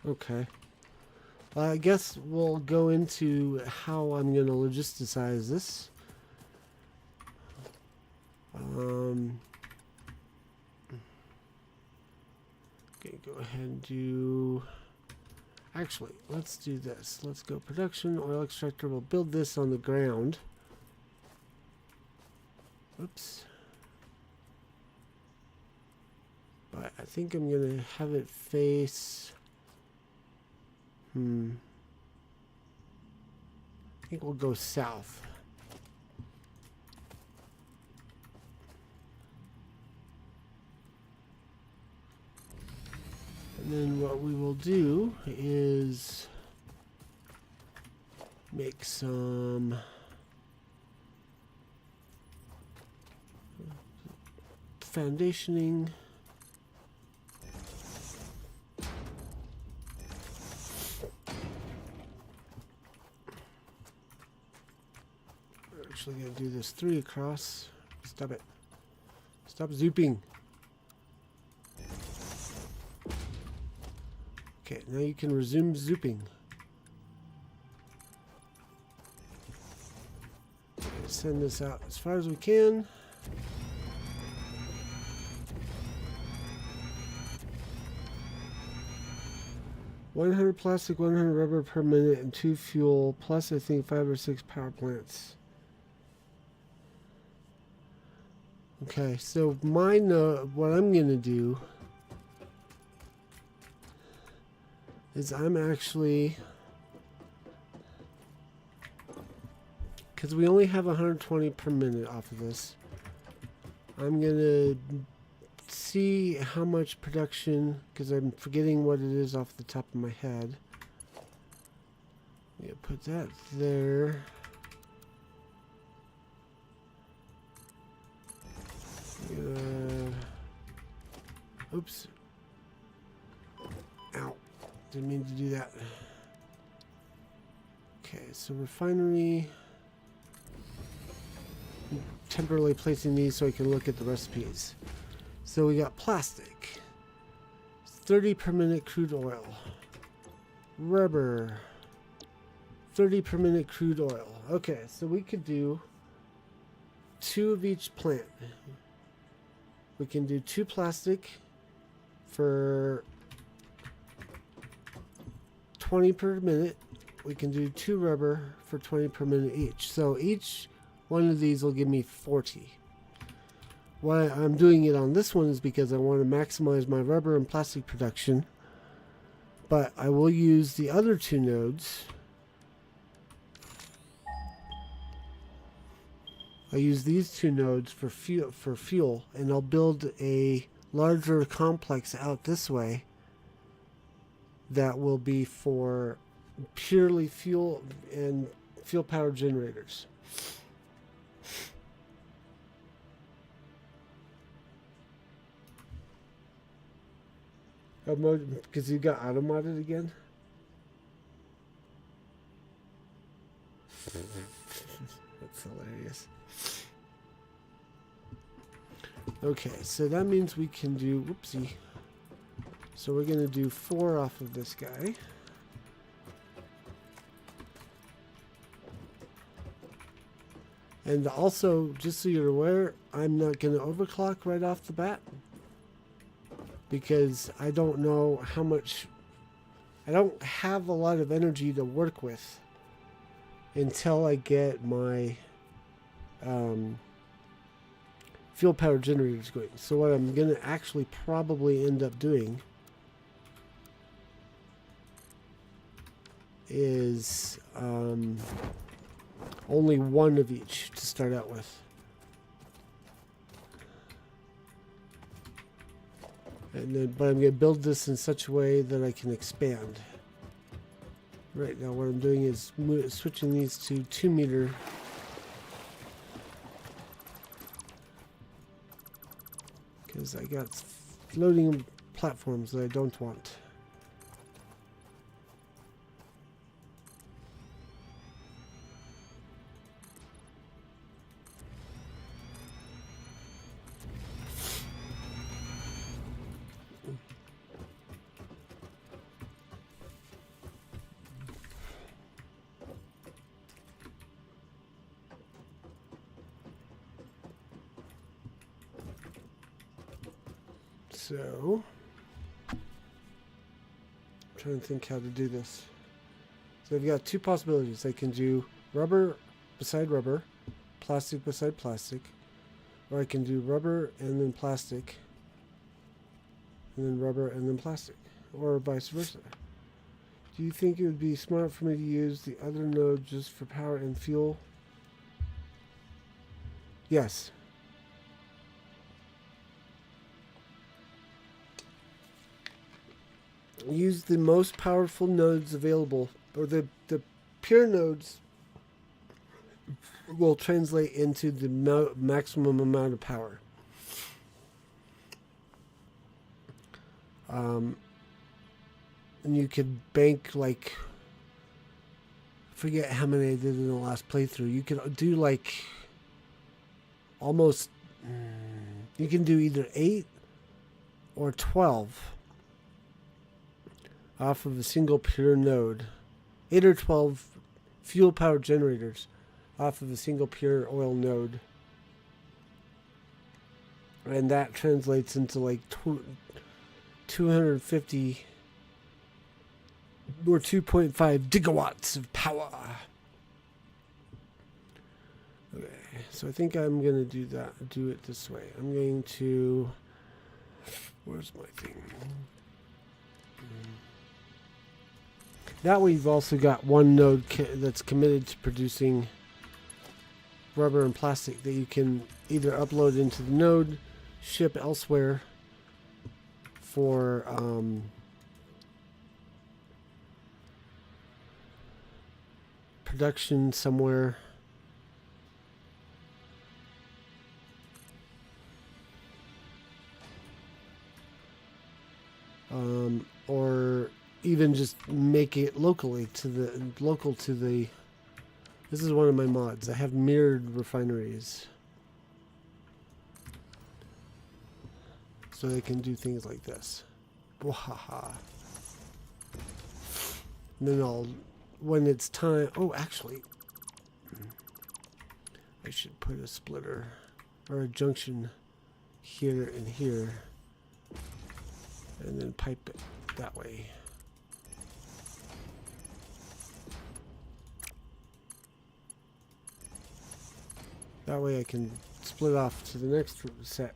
Okay. I guess we'll go into how I'm going to logisticize this. Okay, go ahead and do... Actually, let's do this. Let's go production, oil extractor. We'll build this on the ground. Oops. But I think I'm going to have it face... I think we'll go south. And then what we will do is make some foundationing. We're actually going to do this 3 across. Stop it. Stop zooping. Okay, now you can resume zooping. Send this out as far as we can. $100 plastic, 100 rubber per minute, and 2 fuel, plus I think 5 or 6 power plants. Okay, so mine, what I'm going to do is I'm actually, because we only have 120 per minute off of this, I'm going to see how much production, because I'm forgetting what it is off the top of my head. Yeah, put that there. Oops. Ow. Didn't mean to do that. Okay, so refinery. I'm temporarily placing these so I can look at the recipes. So we got plastic. 30 per minute crude oil. Rubber. 30 per minute crude oil. Okay, so we could do 2 of each plant. We can do 2 plastic for 20 per minute. We can do 2 rubber for 20 per minute each. So each one of these will give me 40. Why I'm doing it on this one is because I want to maximize my rubber and plastic production. But I will use the other 2 nodes. I use these 2 nodes for fuel, and I'll build a larger complex out this way that will be for purely fuel and fuel power generators. Because you got auto modded again? That's hilarious. Okay, so that means we can do, whoopsie. So we're going to do 4 off of this guy. And also, just so you're aware, I'm not going to overclock right off the bat. Because I don't know how much, I don't have a lot of energy to work with until I get my fuel power generators going. So what I'm going to actually probably end up doing is only 1 of each to start out with. And then, but I'm going to build this in such a way that I can expand. Right now what I'm doing is switching these to 2 meter. Because I got floating platforms that I don't want. So, I'm trying to think how to do this. So I've got 2 possibilities. I can do rubber beside rubber, plastic beside plastic, or I can do rubber and then plastic, and then rubber and then plastic, or vice versa. Do you think it would be smart for me to use the other node just for power and fuel? Yes. Use the most powerful nodes available, or the pure nodes will translate into the maximum amount of power. And you could bank, like, forget how many I did in the last playthrough. You can do like almost, you can do either 8 or 12 off of a single pure node. 8 or 12 fuel powered generators off of a single pure oil node. And that translates into like 250 or 2.5 gigawatts of power. Okay, so I think I'm going to do that. Do it this way. I'm going to... Where's my thing? That way you've also got one node that's committed to producing rubber and plastic that you can either upload into the node, ship elsewhere for production somewhere. Or even just make it local to the. This is one of my mods. I have mirrored refineries, so they can do things like this. Wahaha. And then when it's time. Oh, actually, I should put a splitter or a junction here and here, and then pipe it that way. That way I can split off to the next set.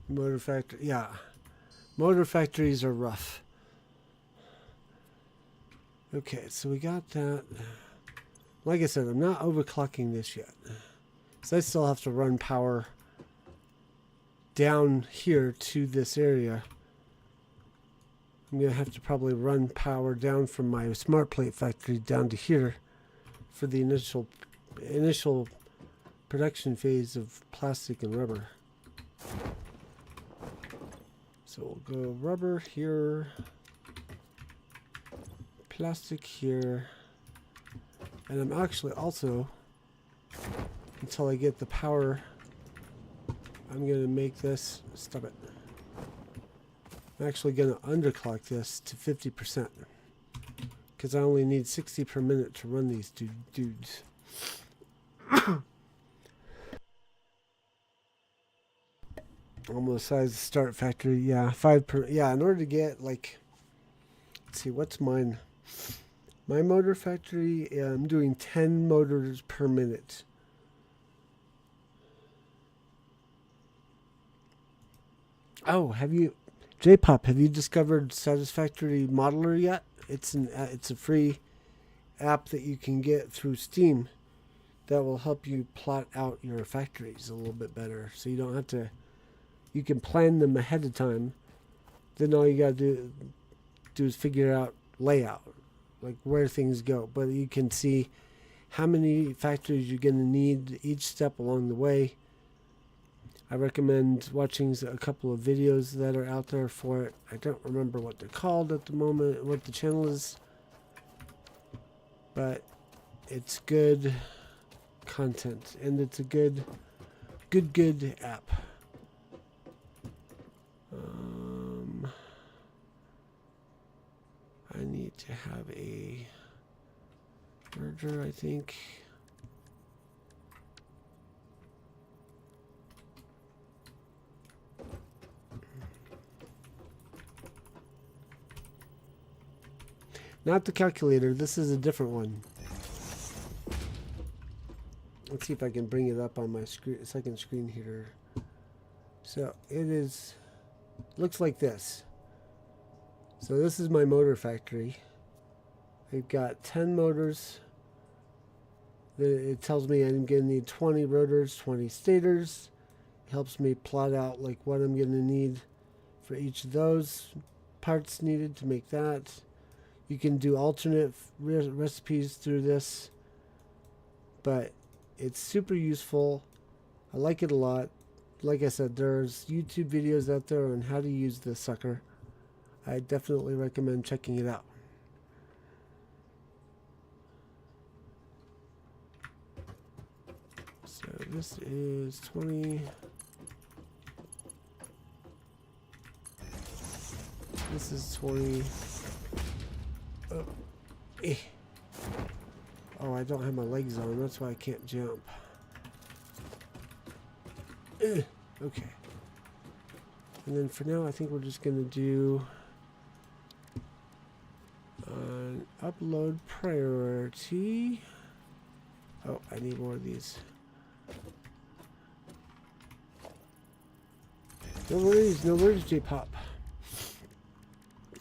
Motor factory, yeah. Motor factories are rough. Okay, so we got that. Like I said, I'm not overclocking this yet. So I still have to run power down here to this area. I'm going to have to probably run power down from my smart plate factory down to here for the initial production phase of plastic and rubber. So we'll go rubber here, plastic here, and I'm actually also, until I get the power, I'm going to make this, stop it. I'm actually going to underclock this to 50% because I only need 60 per minute to run these dudes. Almost size of start factory. Yeah, 5 per. Yeah, in order to get like, let's see, what's mine? My motor factory, I'm doing 10 motors per minute. Oh, have you, J-Pop, have you discovered Satisfactory Modeler yet? It's a free app that you can get through Steam that will help you plot out your factories a little bit better. So you don't have to, you can plan them ahead of time. Then all you got to do is figure out layout, like where things go. But you can see how many factories you're going to need each step along the way. I recommend watching a couple of videos that are out there for it. I don't remember what they're called at the moment, what the channel is. But it's good content, and it's a good app. I need to have a merger, I think. Not the calculator, this is a different one. Let's see if I can bring it up on my screen, second screen here. So it is, looks like this. So this is my motor factory. I've got 10 motors. It tells me I'm going to need 20 rotors, 20 stators. It helps me plot out like what I'm going to need for each of those parts needed to make that. You can do alternate recipes through this, but it's super useful. I like it a lot. like I said, there's YouTube videos out there on how to use this sucker. I definitely recommend checking it out. So this is 20. This is 20. Oh, oh, I don't have my legs on. That's why I can't jump. Okay. And then for now, I think we're just going to do an upload priority. Oh, I need more of these. No worries, J-Pop.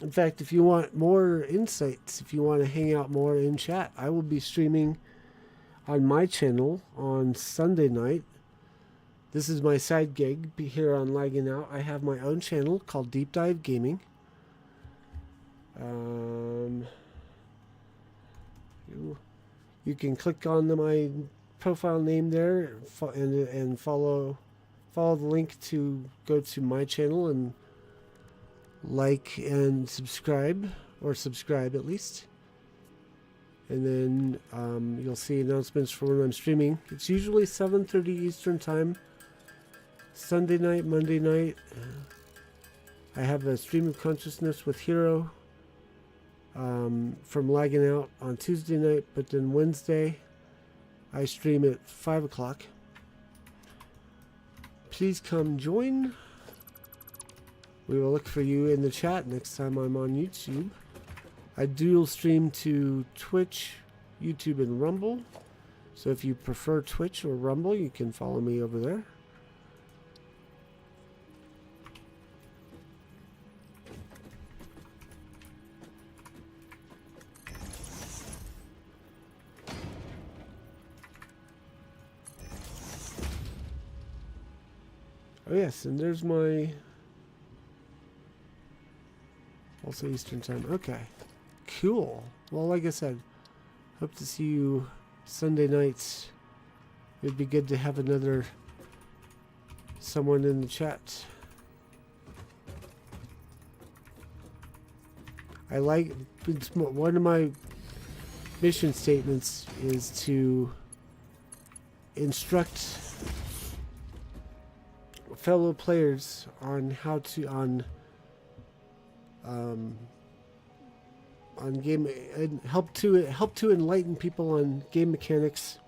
In fact, if you want more insights, if you want to hang out more in chat, I will be streaming on my channel on Sunday night. This is my side gig here on Laggin Out. I have my own channel called Deep Dive Gaming. You can click on my profile name there and follow the link to go to my channel and like and subscribe, or subscribe at least. And then you'll see announcements for when I'm streaming. It's usually 7:30 Eastern Time. Sunday night, Monday night. I have a stream of consciousness with Hero from Laggin Out on Tuesday night, but then Wednesday I stream at 5 o'clock. Please come join. We will look for you in the chat next time I'm on YouTube. I dual stream to Twitch, YouTube, and Rumble. So if you prefer Twitch or Rumble, you can follow me over there. Oh yes, and there's my... Also Eastern Time. Okay. Cool. Well, like I said, hope to see you Sunday nights. It'd be good to have another someone in the chat. I like... One of my mission statements is to instruct fellow players on how to on game and help to enlighten people on game mechanics.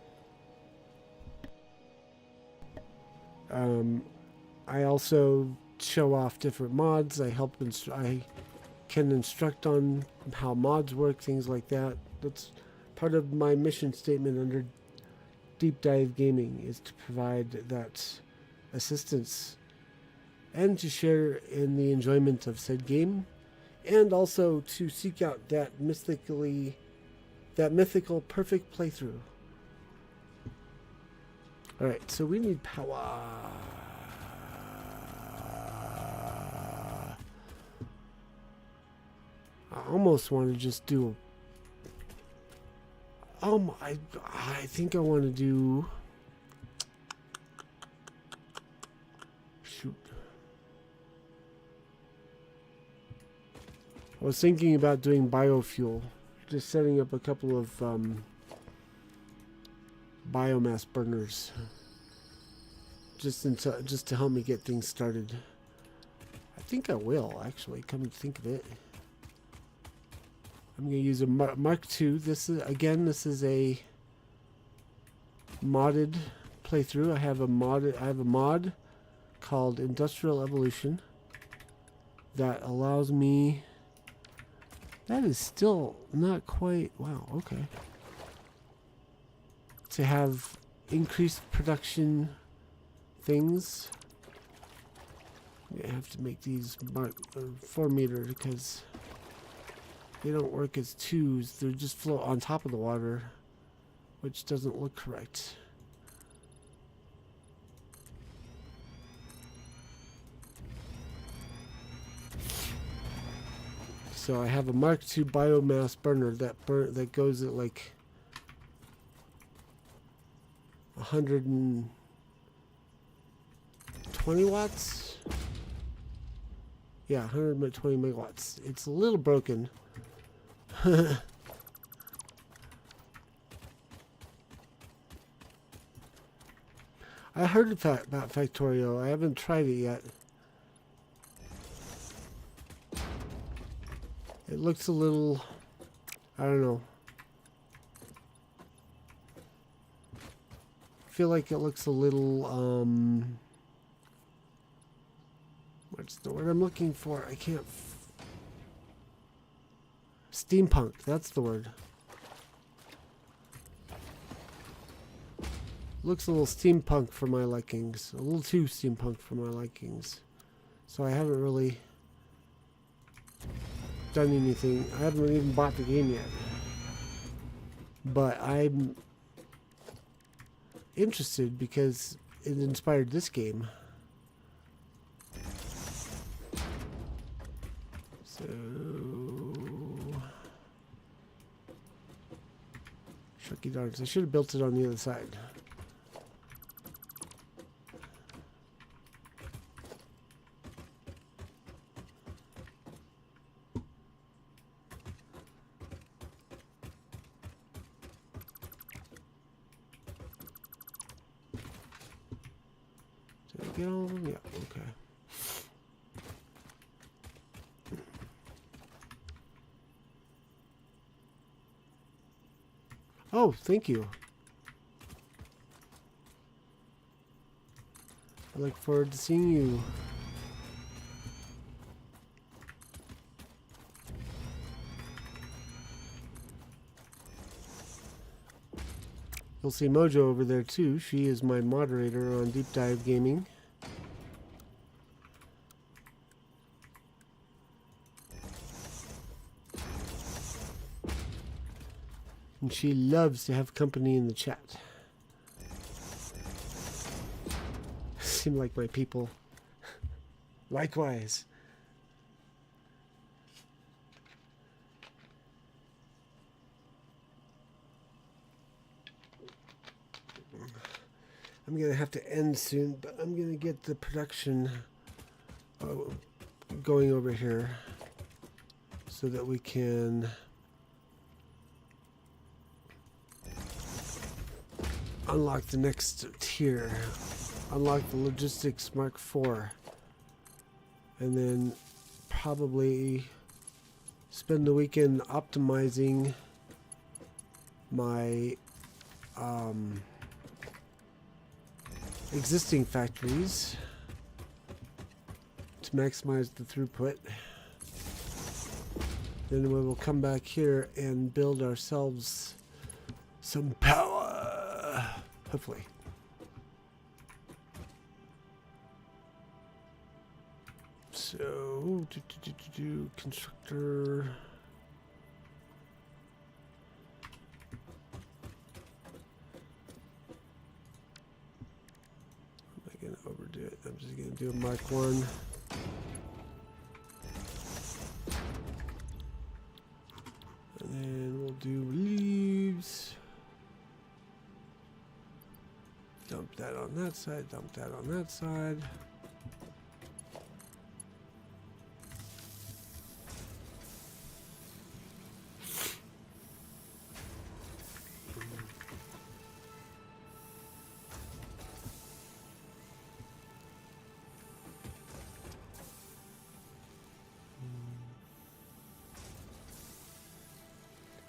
I also show off different mods. I can instruct on how mods work, things like that. That's part of my mission statement under Deep Dive Gaming, is to provide that assistance and to share in the enjoyment of said game, and also to seek out that mythical perfect playthrough. Alright, so we need power. I almost want to just do I think I want to do... Shoot. I was thinking about doing biofuel. Just setting up a couple of biomass burners. Just to help me get things started. I think I will, actually, come to think of it. I'm going to use a Mark II. This is a modded playthrough. I have a mod called Industrial Evolution that allows me... That is still not quite... Wow, okay. To have increased production things. I have to make these 4 meter because they don't work as 2s. They just float on top of the water, which doesn't look correct. So I have a Mark II biomass burner that goes at like 120 120 watts. Yeah, 120 megawatts. It's a little broken. I heard about Factorio. I haven't tried it yet. It looks a little, I don't know. I feel like it looks a little, what's the word I'm looking for? I can't. Steampunk, that's the word. Looks a little steampunk for my likings. A little too steampunk for my likings. So I haven't really done anything. I haven't even bought the game yet. But I'm interested because it inspired this game. So shucky darns. I should have built it on the other side. Did I get all of them? Yeah, okay. Oh, thank you. I look forward to seeing you. You'll see Mojo over there too. She is my moderator on Deep Dive Gaming. And she loves to have company in the chat. Seem like my people. Likewise. I'm going to have to end soon, but I'm going to get the production going over here so that we can unlock the next tier, unlock the Logistics Mark IV, and then probably spend the weekend optimizing my existing factories to maximize the throughput. Then we will come back here and build ourselves some power, hopefully. So, constructor. I'm not gonna overdo it. I'm just gonna do a Mark 1. And then we'll do leaves. Dump that on that side, dump that on that side.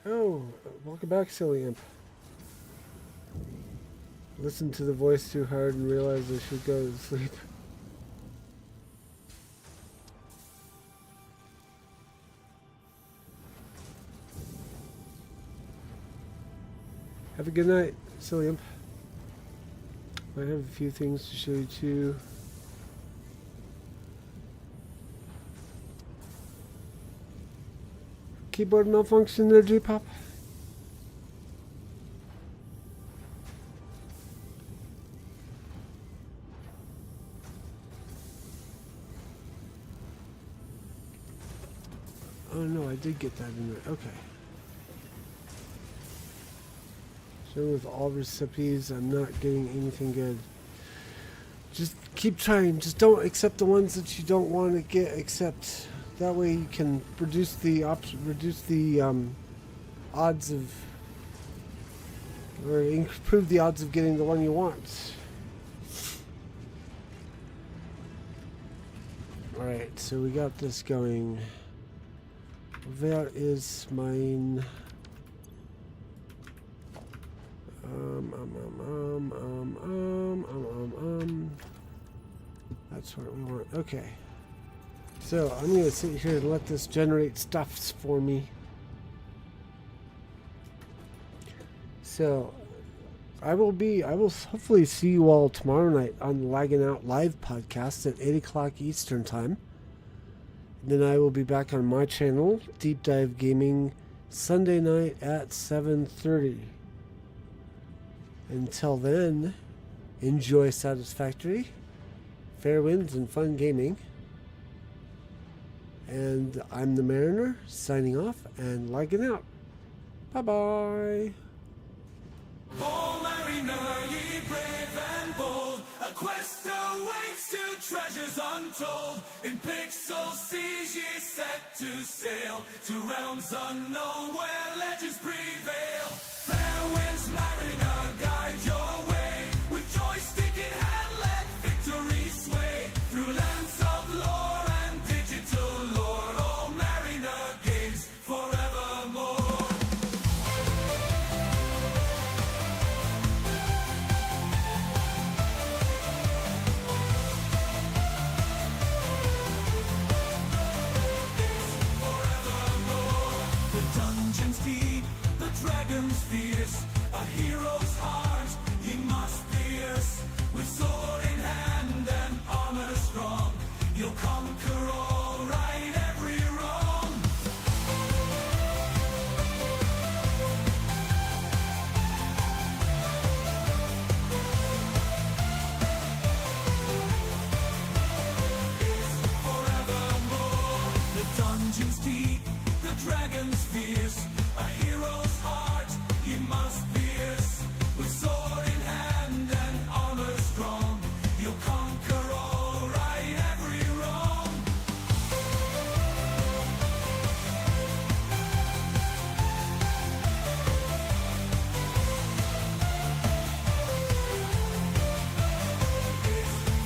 Oh, welcome back, silly imp. Listened to the voice too hard and realized I should go to sleep. Have a good night, silly imp. I have a few things to show you too. Keyboard malfunction there, G-Pop? Oh no, I did get that in there. Okay. So with all recipes, I'm not getting anything good. Just keep trying. Just don't accept the ones that you don't want to get accept. That way you can reduce the odds of, or improve the odds of getting the one you want. Alright, so we got this going. Where is mine? That's what we want. Okay. So I'm going to sit here and let this generate stuffs for me. So I will hopefully see you all tomorrow night on the Laggin Out Live podcast at 8 o'clock Eastern Time. Then I will be back on my channel, Deep Dive Gaming, Sunday night at 7:30. Until then, enjoy Satisfactory, fair winds, and fun gaming. And I'm the Mariner, signing off and lagging out. Bye-bye. Oh, mariner, ye brave and bold, a quest awaits to treasures untold. In pixel seas ye set to sail, to realms unknown where legends prevail. Fair winds, mariner, guide your way, with joystick in hand let victory sway, through lands of lore and digital lore. Oh, mariner games forevermore. The dungeon's deep, the dragon's fierce, a hero's heart he must pierce. With sword in hand and armor strong, you'll conquer all, right every wrong. Forevermore, the dungeon's deep, the dragon's fierce, a hero's heart he must pierce. With sword in hand and armor strong, you'll conquer all, right every wrong.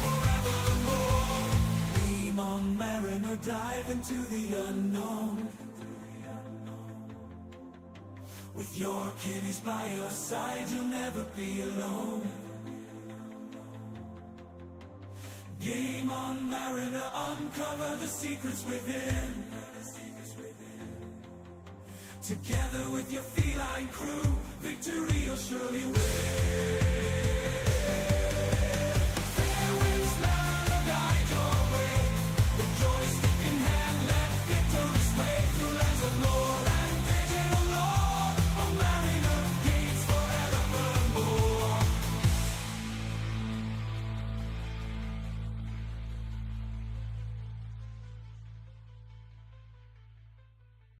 Forevermore, beam on mariner, dive into the unknown. With your kiddies by your side, you'll never be alone. Game on, mariner, uncover the secrets within. Together with your feline crew, victory you'll surely win.